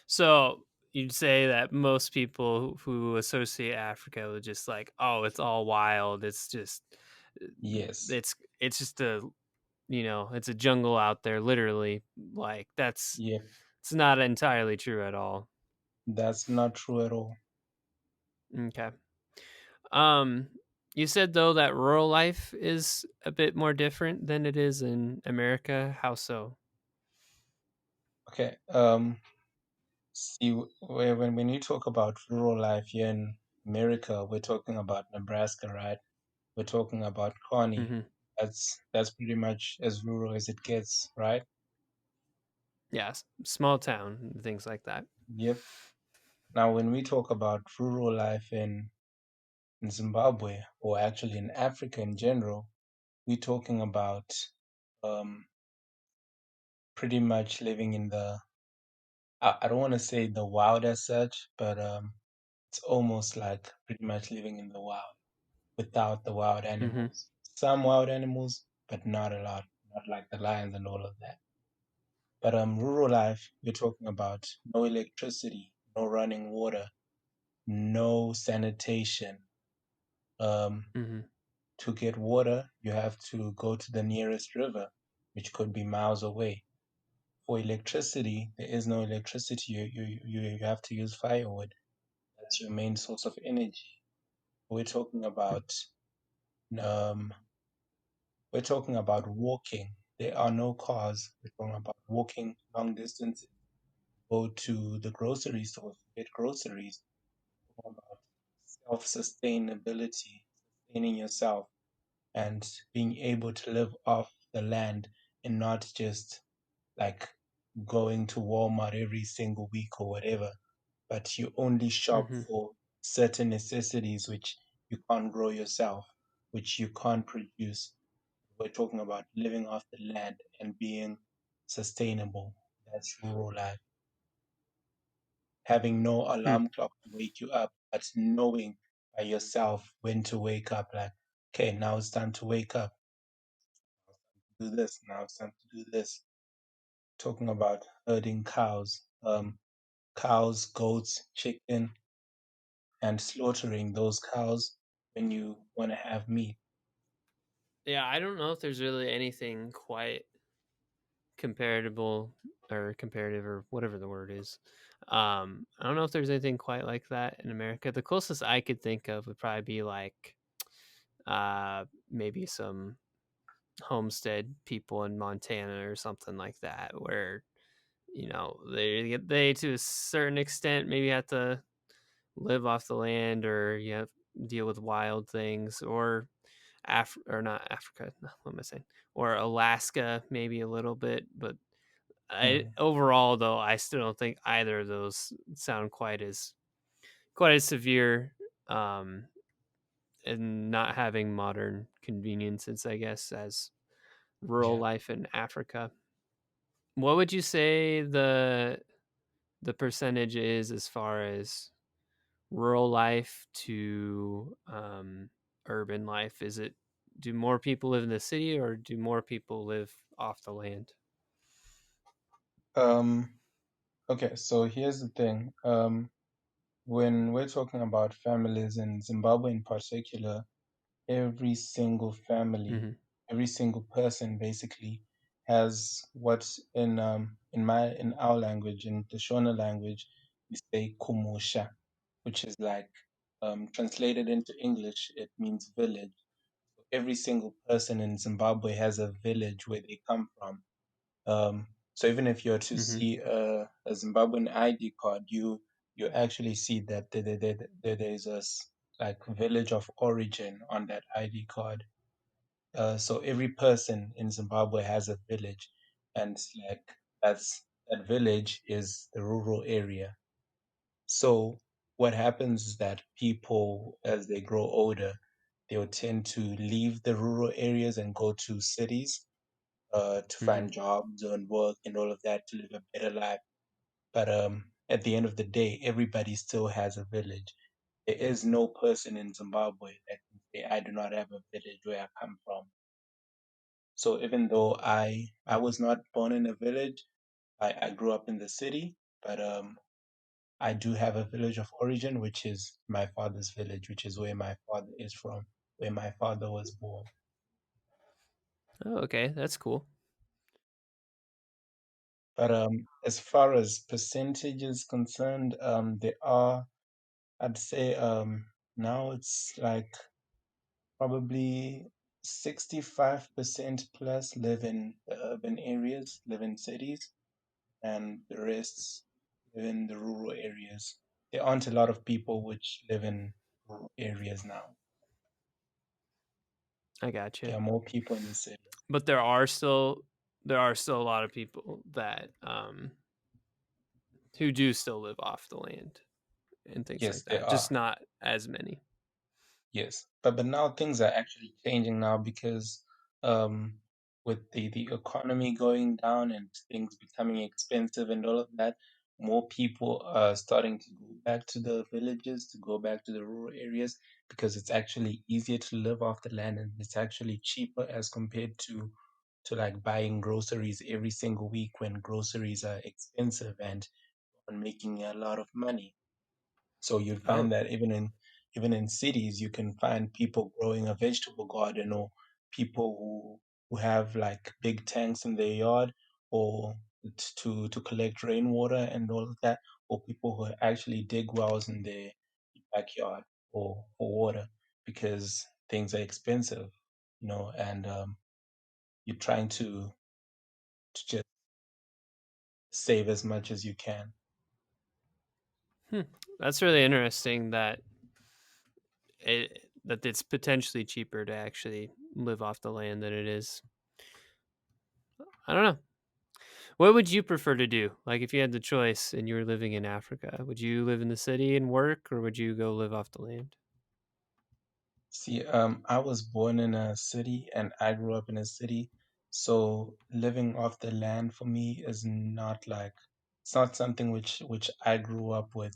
So you'd say that most people who associate Africa with just like, oh, it's all wild. It's just, Yes. it's just it's a jungle out there, literally. Like Yep. it's not entirely true at all. That's not true at all. Okay. Um, you said though that rural life is a bit more different than it is in America. How so? Okay. See, when you talk about rural life here in America, we're talking about Nebraska, right? We're talking about Connie. Mm-hmm. That's pretty much as rural as it gets, right? Yes, small town, things like that. Yep. Now, when we talk about rural life in Zimbabwe, or actually in Africa in general, we're talking about um, pretty much living in I don't want to say the wild as such, but it's almost like pretty much living in the wild without the wild Mm-hmm. animals. Some wild animals, but not a lot, not like the lions and all of that. But rural life, we're talking about no electricity, no running water, no sanitation. Um, Mm-hmm. to get water, you have to go to the nearest river, which could be miles away. For electricity, there is no electricity. You have to use firewood. That's your main source of energy. We're talking about um, we're talking about walking. There are no cars. We're talking about walking long distances. Go to the grocery store to get groceries. We're talking about self sustainability, sustaining yourself. and being able to live off the land and not just like going to Walmart every single week or whatever, but you only shop Mm-hmm. for certain necessities which you can't grow yourself, which you can't produce. We're talking about living off the land and being sustainable. That's rural life. Having no Hmm. alarm clock to wake you up, but knowing by yourself when to wake up. Like, okay, now it's time to wake up. Do this. Now it's time to do this. Talking about herding cows, cows, goats, chicken, and slaughtering those cows when you want to have meat. Yeah, I don't know if there's really anything quite comparable or comparative or whatever the word is. I don't know if there's anything quite like that in America. The closest I could think of would probably be like maybe some homestead people in Montana or something like that, where they to a certain extent maybe have to live off the land or deal with wild things, or or not Africa. No, what am I saying? Or Alaska, maybe a little bit, but Mm, overall though, I still don't think either of those sound quite as severe. Um, and not having modern conveniences, I guess, as rural yeah. life in Africa. What would you say the percentage is as far as rural life to urban life? Is it, do more people live in the city or do more people live off the land? Um, okay, so here's the thing. When we're talking about families in Zimbabwe in particular, every single family, Hmm. every single person basically has what in our language, in the Shona language, we say kumusha, which is like translated into English, it means village. Every single person in Zimbabwe has a village where they come from. So even if you're to Hmm. see a Zimbabwean ID card, you actually see that there's like village of origin on that ID card. So every person in Zimbabwe has a village, and like that village is the rural area. So what happens is that people, as they grow older, they'll tend to leave the rural areas and go to cities to Hmm. find jobs and work and all of that to live a better life. But at the end of the day, everybody still has a village. There is no person in Zimbabwe that can say, I do not have a village where I come from. So even though I was not born in a village, I grew up in the city, but I do have a village of origin, which is my father's village, which is where my father is from, where my father was born. Oh, okay, that's cool. But as far as percentages concerned, there are, I'd say, now it's like probably 65% plus live in the urban areas, live in cities, and the rest live in the rural areas. There aren't a lot of people which live in rural areas now. I gotcha. There are more people in the city. But there are still a lot of people that who do still live off the land and things Yes, like there that. Just are. not as many. Yes, but now things are actually changing now because um, with the economy going down and things becoming expensive and all of that, more people are starting to go back to the villages, to go back to the rural areas because it's actually easier to live off the land and it's actually cheaper as compared to like buying groceries every single week when groceries are expensive and on making a lot of money. So you'd Oh, find that even in cities, you can find people growing a vegetable garden or people who have like big tanks in their yard or to collect rainwater and all of that, or people who actually dig wells in their backyard for water because things are expensive, and you're trying to just save as much as you can. hmm. That's really interesting that it's potentially cheaper to actually live off the land than it is. I don't know. What would you prefer to do? Like if you had the choice and you were living in Africa, would you live in the city and work, or would you go live off the land? See, I was born in a city and I grew up in a city, so living off the land for me is not like it's not something which I grew up with,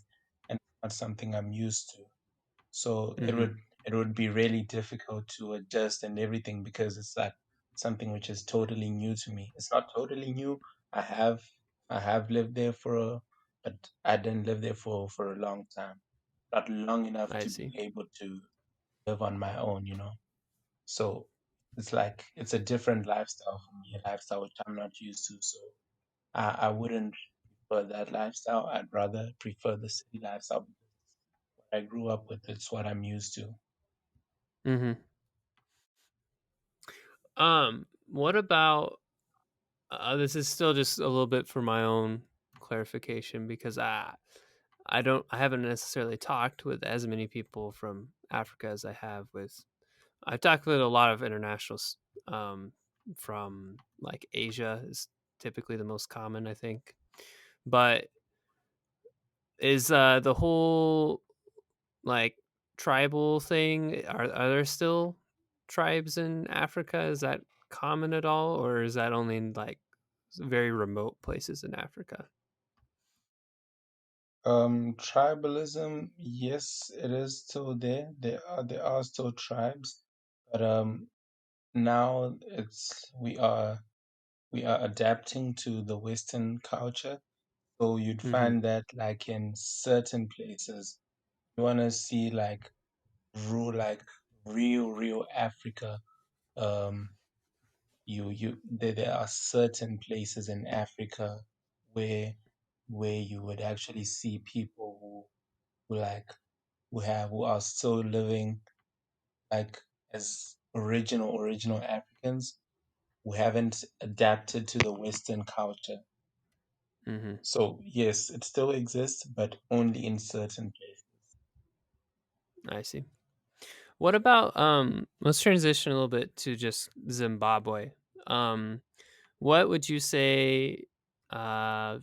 and not something I'm used to. So Mm-hmm. it would be really difficult to adjust and everything because it's like something which is totally new to me. It's not totally new. I have I have lived there but I didn't live there for a long time, not long enough I to be see. able to live on my own, you know. So it's like it's a different lifestyle for me, a lifestyle which I'm not used to. So I wouldn't prefer that lifestyle. I'd rather prefer the city lifestyle because what I grew up with. It's what I'm used to. Mm-hmm. What about this is still just a little bit for my own clarification because I haven't necessarily talked with as many people from Africa as I have with I've talked with a lot of internationals from like Asia is typically the most common, I think. But is the whole like tribal thing are there still tribes in Africa? Is that common at all, or is that only in like very remote places in Africa? Tribalism, yes, it is still there. There are still tribes, but now we are adapting to the Western culture. So you'd Mm-hmm. find that like in certain places, you wanna see like real Africa. Um, there are certain places in Africa where you would actually see people who like who are still living like as original Africans who haven't adapted to the Western culture. Mm-hmm. So yes, it still exists, but only in certain places. I see. What about let's transition a little bit to just Zimbabwe. What would you say uh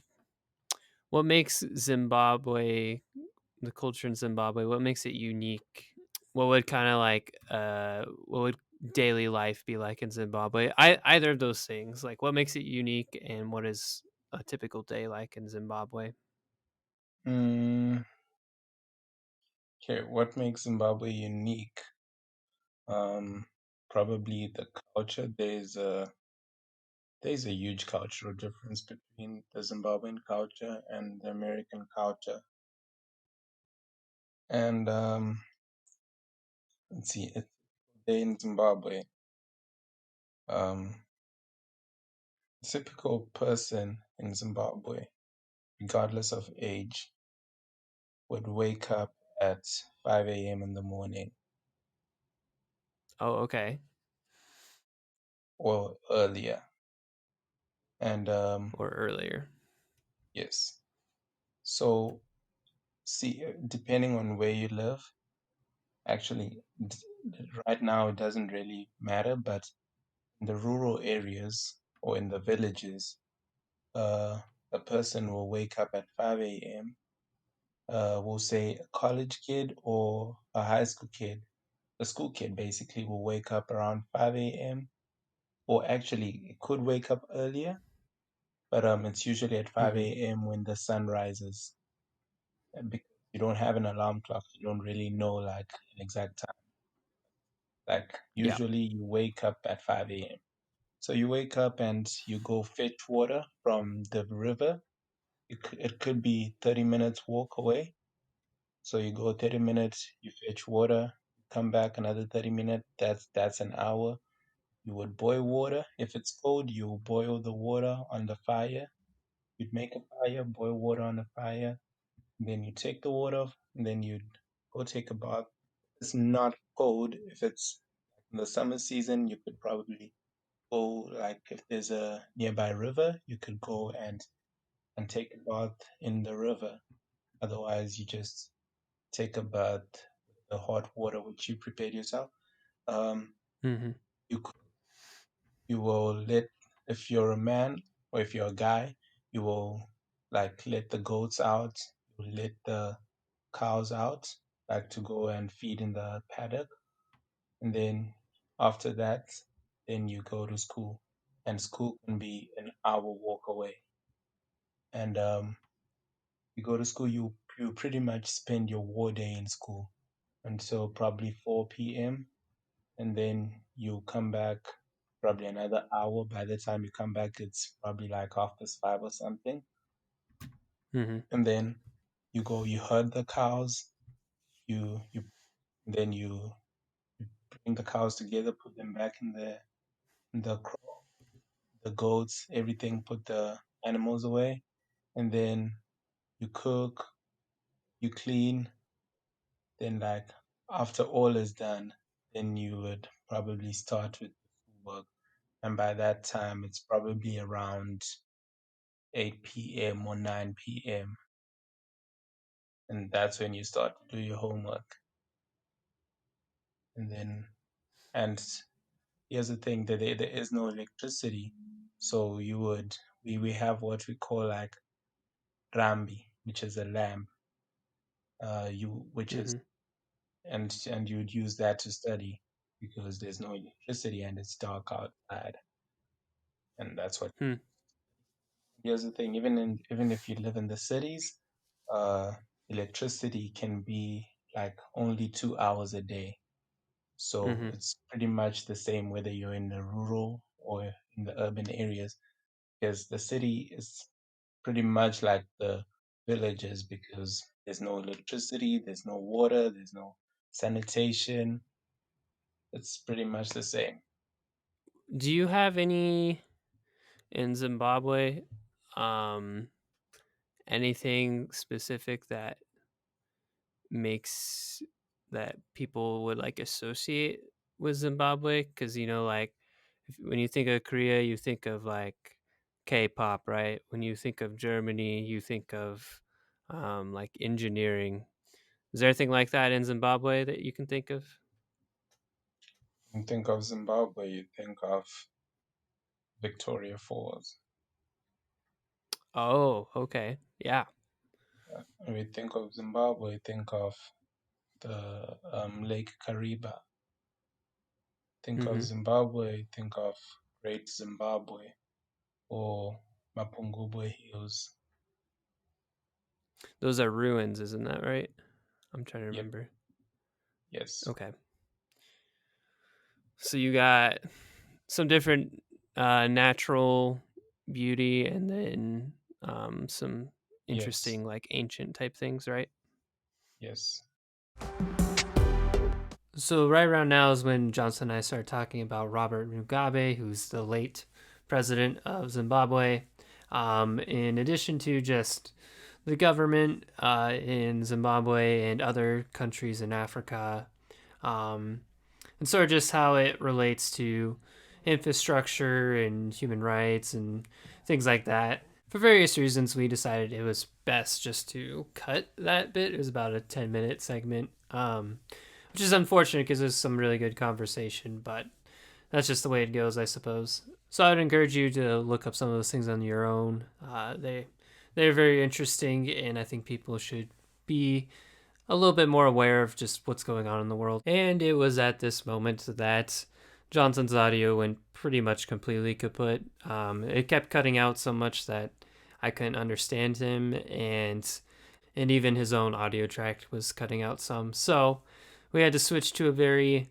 what makes Zimbabwe the culture in Zimbabwe, what makes it unique? What would kind of like what would daily life be like in Zimbabwe? Either of those things. Like what makes it unique and what is a typical day like in Zimbabwe? Mm, okay, what makes Zimbabwe unique? Um, Probably the culture. There's a huge cultural difference between the Zimbabwean culture and the American culture. And let's see, it's a day in Zimbabwe. Um, a typical person in Zimbabwe, regardless of age, would wake up at 5 a.m. in the morning Oh, okay. or earlier. And Or earlier. yes, so see, depending on where you live, actually, right now it doesn't really matter, but in the rural areas or in the villages, uh, a person will wake up at 5 a.m. We'll say a college kid or a high school kid, a school kid basically will wake up around 5 a.m. Or actually, it could wake up earlier, but it's usually at Mm-hmm. 5 a.m. when the sun rises. And because you don't have an alarm clock, you don't really know like an exact time. Like Yeah. usually you wake up at 5 a.m. So you wake up and you go fetch water from the river. It could be 30 minutes walk away. So you go 30 minutes, you fetch water, come back another 30 minutes. That's an hour. You would boil water. If it's cold, you boil the water on the fire. You'd make a fire, boil water on the fire. Then you take the water, and then you'd go take a bath. It's not cold. If it's in the summer season, you could probably go like if there's a nearby river, you could go and take a bath in the river. Otherwise, you just take a bath with the hot water which you prepared yourself. Um, Mm-hmm. You you will let, if you're a man or if you're a guy, you will like let the goats out, you let the cows out, like to go and feed in the paddock, and then after that, then you go to school, and school can be an hour walk away, and you go to school, you pretty much spend your war day in school until probably 4 p.m. and then you come back probably another hour. By the time you come back, it's probably like 5:30 or something. Mm-hmm. And then you go, you herd the cows, you then you bring the cows together, put them back in the crow, the goats, everything, put the animals away, and then you cook, you clean, then like after all is done, then you would probably start with work. And by that time, it's probably around 8 p.m. or 9 p.m. And that's when you start to do your homework. And then, and here's the thing that there is no electricity. So we have what we call like rambi, which is a lamp, which is, Mm-hmm. and you'd use that to study because there's no electricity and it's dark outside. And that's what, Hmm. here's the thing, even if you live in the cities, uh, electricity can be like only 2 hours a day. So Mm-hmm. it's pretty much the same whether you're in the rural or in the urban areas, because the city is pretty much like the villages because there's no electricity, there's no water, there's no sanitation. It's pretty much the same. Do you have any in Zimbabwe? Um, Anything specific that makes that people would like associate with Zimbabwe? Because like when you think of Korea, you think of like K-pop, right? When you think of Germany, you think of like engineering. Is there anything like that in Zimbabwe that you can think of? When you think of Zimbabwe, you think of Victoria Falls. Oh, okay, yeah. When we think of Zimbabwe, think of the Lake Kariba. Think of Mm-hmm. Zimbabwe, think of Great Zimbabwe or Mapungubwe Hills. Those are ruins, isn't that right? I'm trying to Yep, remember. yes, Okay, so you got some different natural beauty and then some yes, interesting like ancient type things, right? yes, So right around now is when Johnson and I started talking about Robert Mugabe, who's the late president of Zimbabwe. In addition to just the government in Zimbabwe and other countries in Africa, um, and sort of just how it relates to infrastructure and human rights and things like that. For various reasons, we decided it was best just to cut that bit. It was about a 10-minute segment, which is unfortunate because there's some really good conversation, but that's just the way it goes, I suppose. So I'd encourage you to look up some of those things on your own. They're very interesting, and I think people should be a little bit more aware of just what's going on in the world. And it was at this moment that Johnson's audio went pretty much completely kaput. It kept cutting out so much that I couldn't understand him, and even his own audio track was cutting out some. So we had to switch to a very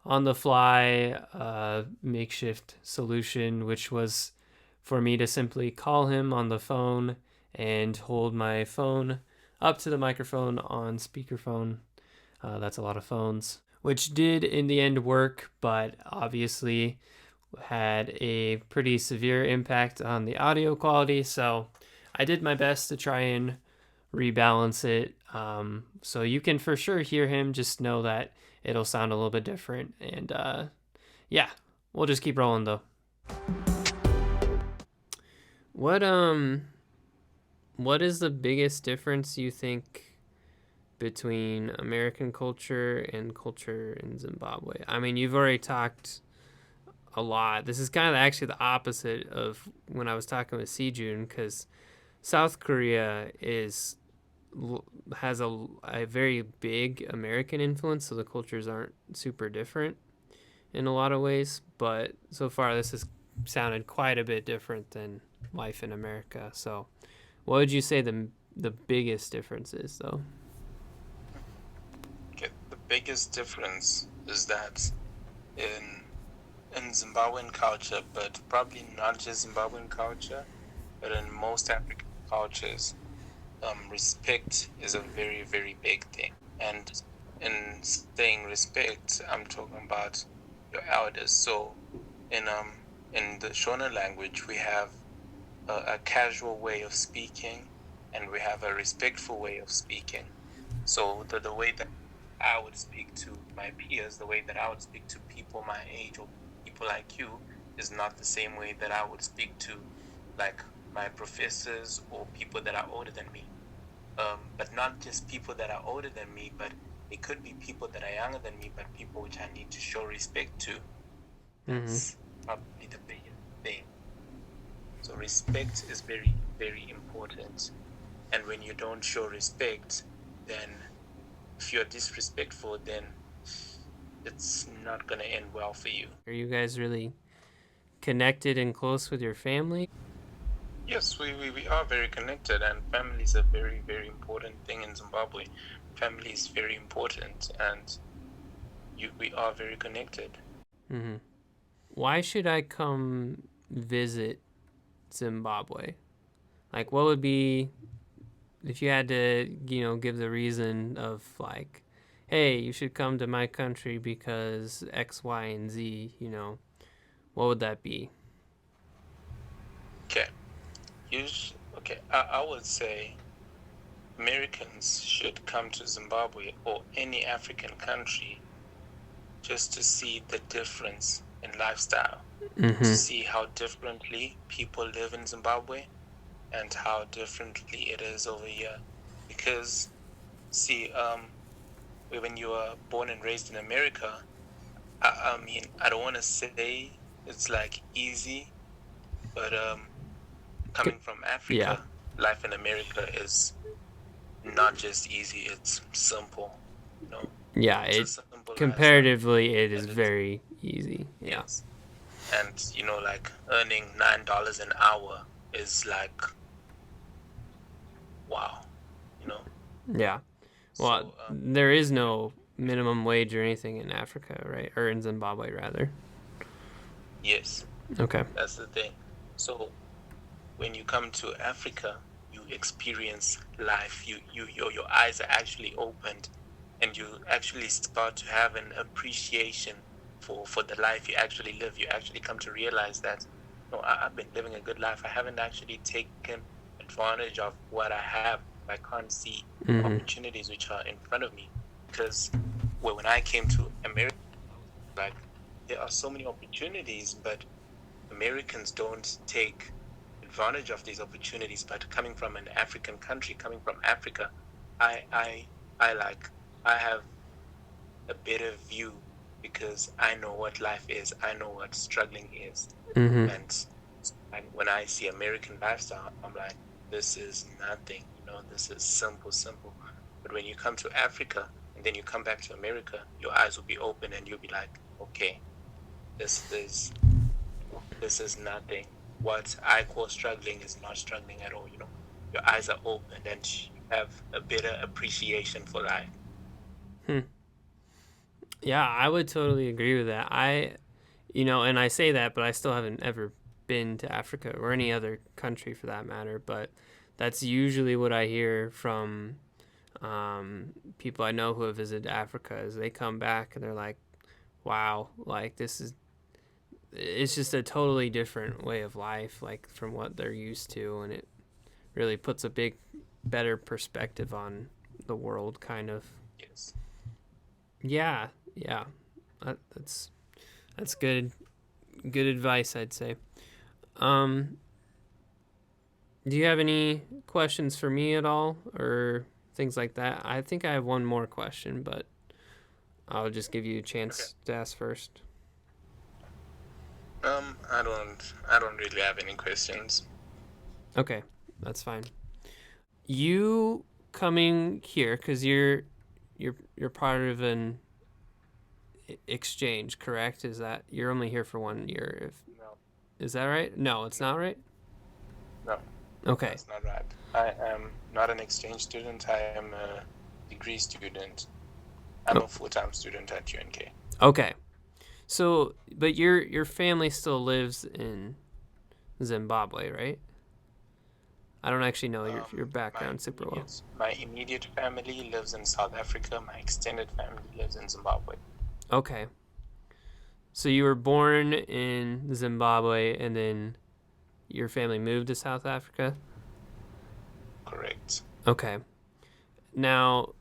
on the fly makeshift solution, which was for me to simply call him on the phone and hold my phone up to the microphone on speakerphone. That's a lot of phones, which did in the end work, but obviously had a pretty severe impact on the audio quality. So I did my best to try and rebalance it. So you can for sure hear him, just know that it'll sound a little bit different. And yeah, we'll just keep rolling though. What what is the biggest difference you think between American culture and culture in Zimbabwe? I mean, you've already talked a lot. This is kind of actually the opposite of when I was talking with Sijoon, because South Korea has a very big American influence, so the cultures aren't super different in a lot of ways. But so far, this has sounded quite a bit different than life in America. So, what would you say the biggest difference is, though? Okay, the biggest difference is that in Zimbabwean culture, but probably not just Zimbabwean culture, but in most African cultures, respect is a very, very big thing. And in saying respect, I'm talking about your elders. So in the Shona language, we have a casual way of speaking, and we have a respectful way of speaking. So the way that I would speak to my peers, the way that I would speak to people my age or people like you, is not the same way that I would speak to like my professors or people that are older than me. But not just people that are older than me, but it could be people that are younger than me, but people which I need to show respect to. That's probably the biggest thing. So respect is very, very important. And when you don't show respect, then if you're disrespectful, then it's not going to end well for you. Are you guys really connected and close with your family? Yes, we are very connected, and family is a very, very important thing in Zimbabwe. Family is very important, and we are very connected. Mm-hmm. Why should I come visit Zimbabwe? Like, what would be, if you had to, give the reason of like, hey, you should come to my country because X, Y, and Z, what would that be? Okay. I would say Americans should come to Zimbabwe or any African country just to see the difference in lifestyle, to see how differently people live in Zimbabwe and how differently it is over here. Because, see, when you are born and raised in America, I mean, I don't want to say it's like easy, but coming from Africa, life in America is not just easy, it's simple. Yeah, It's a simple comparatively lifestyle, it is very easy. Yeah. yes. And like earning $9 an hour is like wow, you know. Yeah. Well, So there is no minimum wage or anything in Africa, right? Or in Zimbabwe, rather. yes, Okay. that's the thing. So when you come to Africa, you experience life. Your eyes are actually opened, and you actually start to have an appreciation for the life you actually live. You actually come to realize that, no, I've been living a good life. I haven't actually taken advantage of what I have. I can't see opportunities which are in front of me. Because when I came to America, like there are so many opportunities, but Americans don't take advantage of these opportunities. But coming from an African country, coming from Africa, I have a better view because I know what life is. I know what struggling is. And when I see American lifestyle, I'm like, this is nothing. This is simple. But when you come to Africa and then you come back to America, your eyes will be open and you'll be like, okay, this is nothing. What I call struggling is not struggling at all. Your eyes are open and you have a better appreciation for life. Yeah, I would totally agree with that. And I say that, but I still haven't ever been to Africa or any other country for that matter. But that's usually what I hear from people I know who have visited Africa is they come back and they're like, wow, like it's just a totally different way of life, like from what they're used to. And it really puts a better perspective on the world, kind of. Yes. Yeah. That's good advice, I'd say. Um, do you have any questions for me at all or things like that? I think I have one more question, but I'll just give you a chance to ask first. I don't really have any questions. Okay, that's fine. You coming here because you're part of an exchange, correct? Is that you're only here for 1 year? No, Is that right? No, it's not right. no, Okay. that's not right. I am not an exchange student. I am a degree student. I'm a full-time student at UNK. Okay. So, but your family still lives in Zimbabwe, right? I don't actually know your background super well. My immediate family lives in South Africa. My extended family lives in Zimbabwe. Okay. So you were born in Zimbabwe and then your family moved to South Africa? Correct. Okay. Now,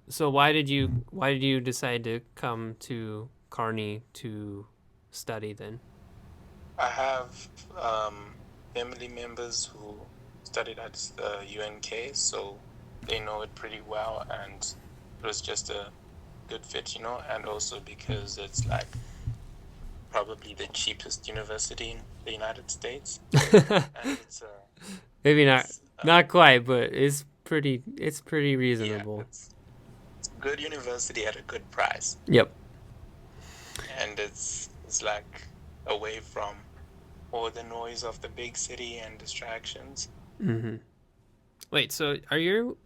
so why did you decide to come to Kearney to study then? I have family members who studied at the UNK, so they know it pretty well, and it was just a good fit, and also because it's like probably the cheapest university in the United States. And it's maybe not quite, but it's pretty reasonable. Yeah, it's a good university at a good price. Yep. And it's like away from all the noise of the big city and distractions. Mm-hmm. Wait, so you're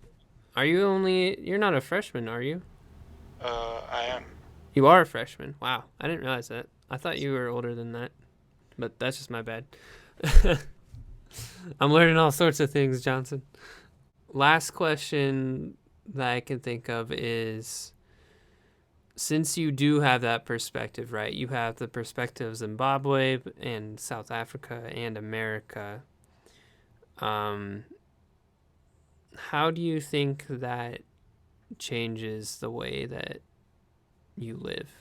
not a freshman, are you? I am. You are a freshman. Wow, I didn't realize that. I thought you were older than that, but that's just my bad. I'm learning all sorts of things, Johnson. Last question that I can think of is, since you do have that perspective, right? You have the perspective of Zimbabwe and South Africa and America. How do you think that changes the way that you live?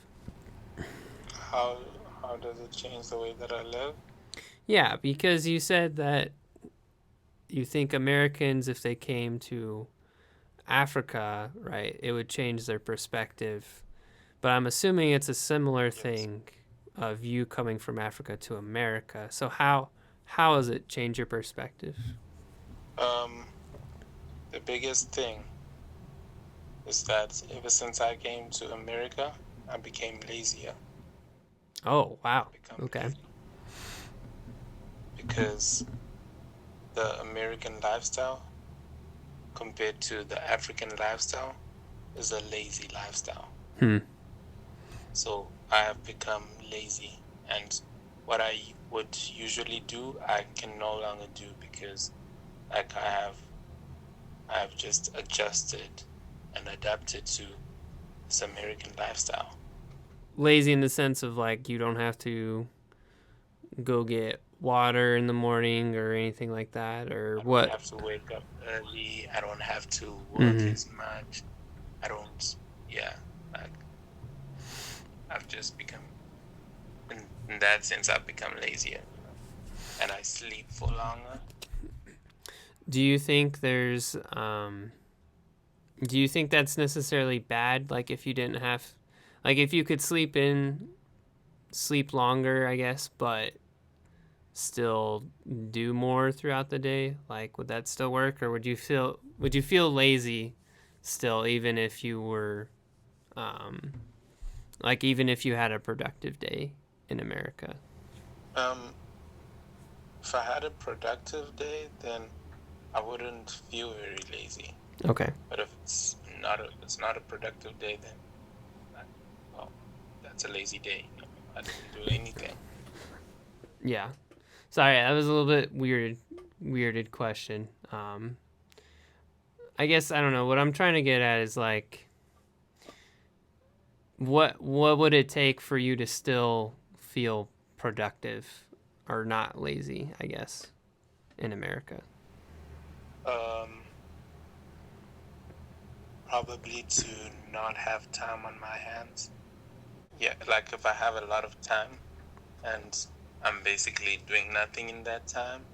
How does it change the way that I live? Yeah, because you said that you think Americans, if they came to Africa, right, it would change their perspective. But I'm assuming it's a similar thing of you coming from Africa to America. So how does it change your perspective? The biggest thing is that ever since I came to America, I became lazier. Oh, wow. Okay. Lazy. Because the American lifestyle compared to the African lifestyle is a lazy lifestyle. So I have become lazy, and what I would usually do, I can no longer do because like I have just adjusted and adapted to this American lifestyle. Lazy in the sense of like you don't have to go get water in the morning or anything like that, or what? I don't have to wake up early. I don't have to work as much. I don't. Yeah, like I've just become, in that sense, I've become lazier, and I sleep for longer. Do you think there's do you think that's necessarily bad? Like if you didn't have, like if you could sleep longer, I guess, but still do more throughout the day, like would that still work, or would you feel lazy still even if you were like even if you had a productive day in America? If I had a productive day, then I wouldn't feel very lazy. Okay. But if it's not a productive day, then that's a lazy day. I didn't do anything. Yeah. Sorry, that was a little bit weirded question. I guess I don't know. What I'm trying to get at is like, what would it take for you to still feel productive or not lazy, I guess, in America? Probably to not have time on my hands. Yeah, like if I have a lot of time and I'm basically doing nothing in that time,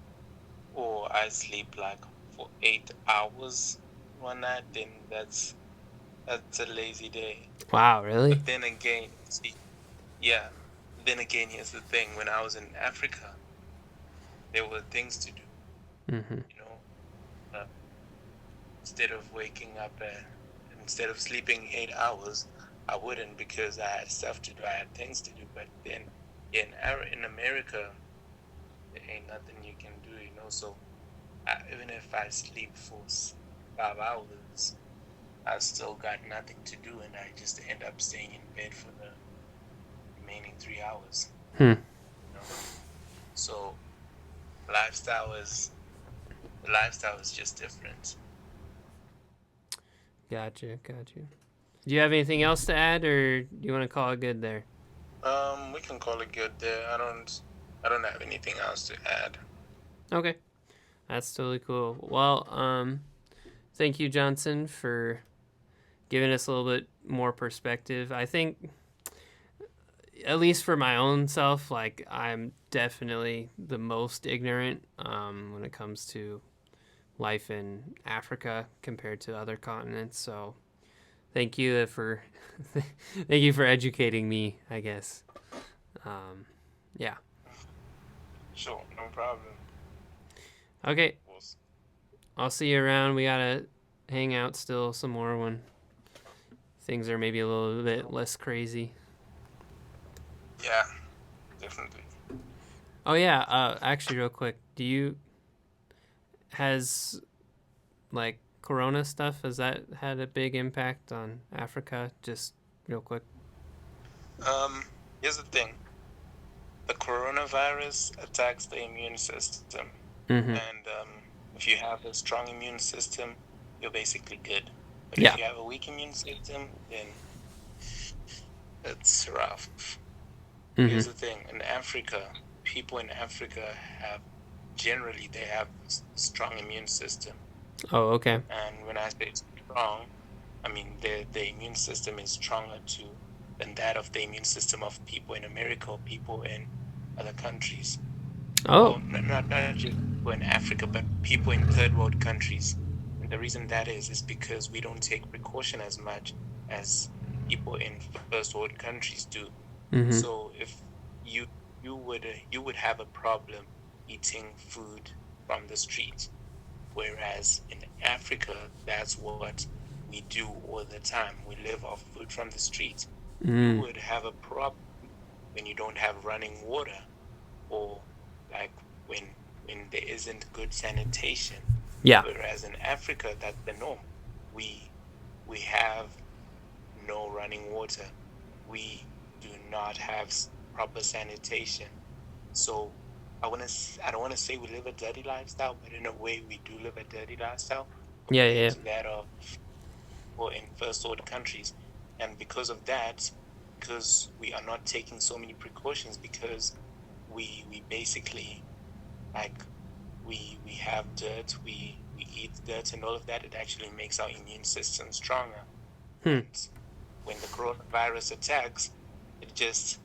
or I sleep like for 8 hours one night, then that's a lazy day. Wow, really? But then again, see, yeah, then again, here's the thing: when I was in Africa, there were things to do. Mm-hmm. You know, instead of waking up instead of sleeping 8 hours, I wouldn't, because I had stuff to do. I had things to do. But then in America, there ain't nothing you can do. So even if I sleep for 5 hours, I still got nothing to do, and I just end up staying in bed for the remaining 3 hours. Hmm. So lifestyle is the lifestyle is just different. Gotcha. Do you have anything else to add, or do you want to call it good there? We can call it good there. I don't have anything else to add. Okay, that's totally cool. Well, thank you, Johnson, for giving us a little bit more perspective. I think, at least for my own self, like I'm definitely the most ignorant when it comes to life in Africa compared to other continents. So thank you for thank you for educating me, I guess. Yeah. Sure, no problem. Okay. I'll see you around. We gotta hang out still some more when things are maybe a little bit less crazy. Yeah, definitely. Oh yeah. Actually, real quick, has like Corona stuff, has that had a big impact on Africa? Just real quick. Here's the thing: the coronavirus attacks the immune system, Mm-hmm. and if you have a strong immune system, you're basically good. But Yeah. if you have a weak immune system, then it's rough. Mm-hmm. Here's the thing: in Africa, people in Africa they have a strong immune system. Oh, okay. And when I say strong, I mean the immune system is stronger than that of the immune system of people in America or people in other countries. Oh. Well, not just people in Africa, but people in third world countries. And the reason that is because we don't take precaution as much as people in first world countries do. Mm-hmm. So if you would have a problem eating food from the street, whereas in Africa, that's what we do all the time. We live off food from the street. You would have a problem when you don't have running water, or like when there isn't good sanitation. Yeah. Whereas in Africa, that's the norm. We have no running water. We do not have proper sanitation. So I don't want to say we live a dirty lifestyle, but in a way we do live a dirty lifestyle compared to that of people in first world countries. And because of that, because we are not taking so many precautions, because we basically, like, we have dirt, we eat dirt and all of that, it actually makes our immune system stronger. And when the coronavirus attacks, it just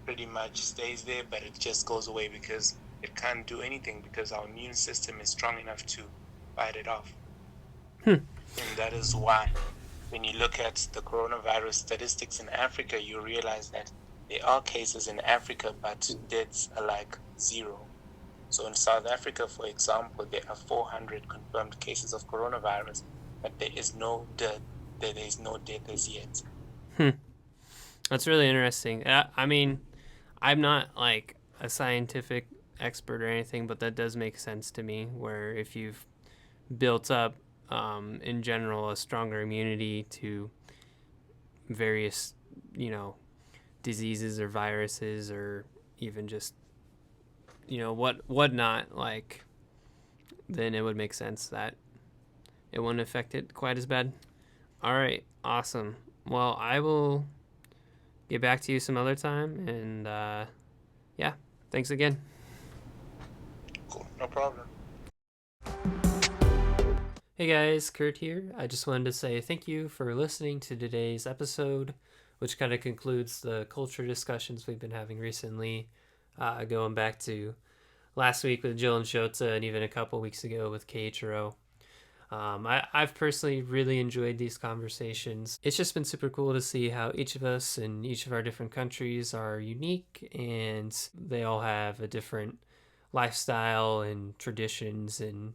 pretty much stays there, but it just goes away because it can't do anything, because our immune system is strong enough to fight it off. And that is why when you look at the coronavirus statistics in Africa, you realize that there are cases in Africa, but deaths are like 0. So in South Africa, for example, there are 400 confirmed cases of coronavirus, but there is no death. There is no death as yet. That's really interesting. I mean, I'm not like a scientific expert or anything, but that does make sense to me. Where if you've built up, in general, a stronger immunity to various, diseases or viruses, or even just, whatnot, like, then it would make sense that it wouldn't affect it quite as bad. All right, awesome. Well, I will get back to you some other time, and yeah, thanks again. Cool, no problem. Hey guys, Kurt here. I just wanted to say thank you for listening to today's episode, which kind of concludes the culture discussions we've been having recently, going back to last week with Jill and Shota, and even a couple weeks ago with KHRO. I've personally really enjoyed these conversations. It's just been super cool to see how each of us in each of our different countries are unique, and they all have a different lifestyle and traditions and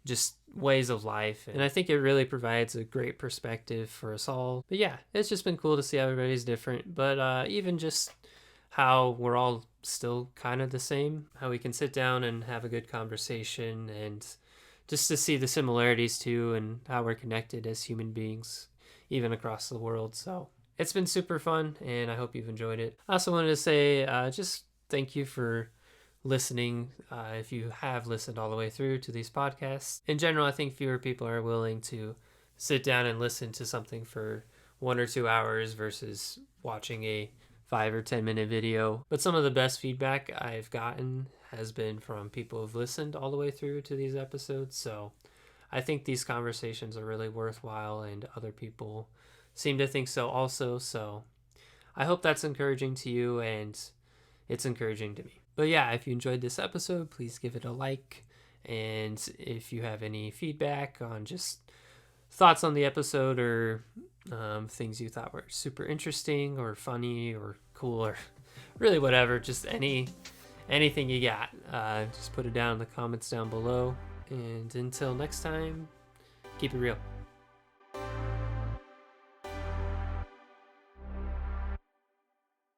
just ways of life. And I think it really provides a great perspective for us all. But yeah, it's just been cool to see how everybody's different. But even just how we're all still kind of the same, how we can sit down and have a good conversation, and just to see the similarities too, and how we're connected as human beings, even across the world. So it's been super fun, and I hope you've enjoyed it. I also wanted to say just thank you for listening. If you have listened all the way through to these podcasts, in general, I think fewer people are willing to sit down and listen to something for 1 or 2 hours versus watching a 5 or 10 minute video. But some of the best feedback I've gotten has been from people who've listened all the way through to these episodes. So I think these conversations are really worthwhile, and other people seem to think so also. So I hope that's encouraging to you, and it's encouraging to me. But yeah, if you enjoyed this episode, please give it a like. And if you have any feedback on just thoughts on the episode, or things you thought were super interesting or funny or cool, or really whatever, just anything you got, just put it down in the comments down below. And until next time, keep it real.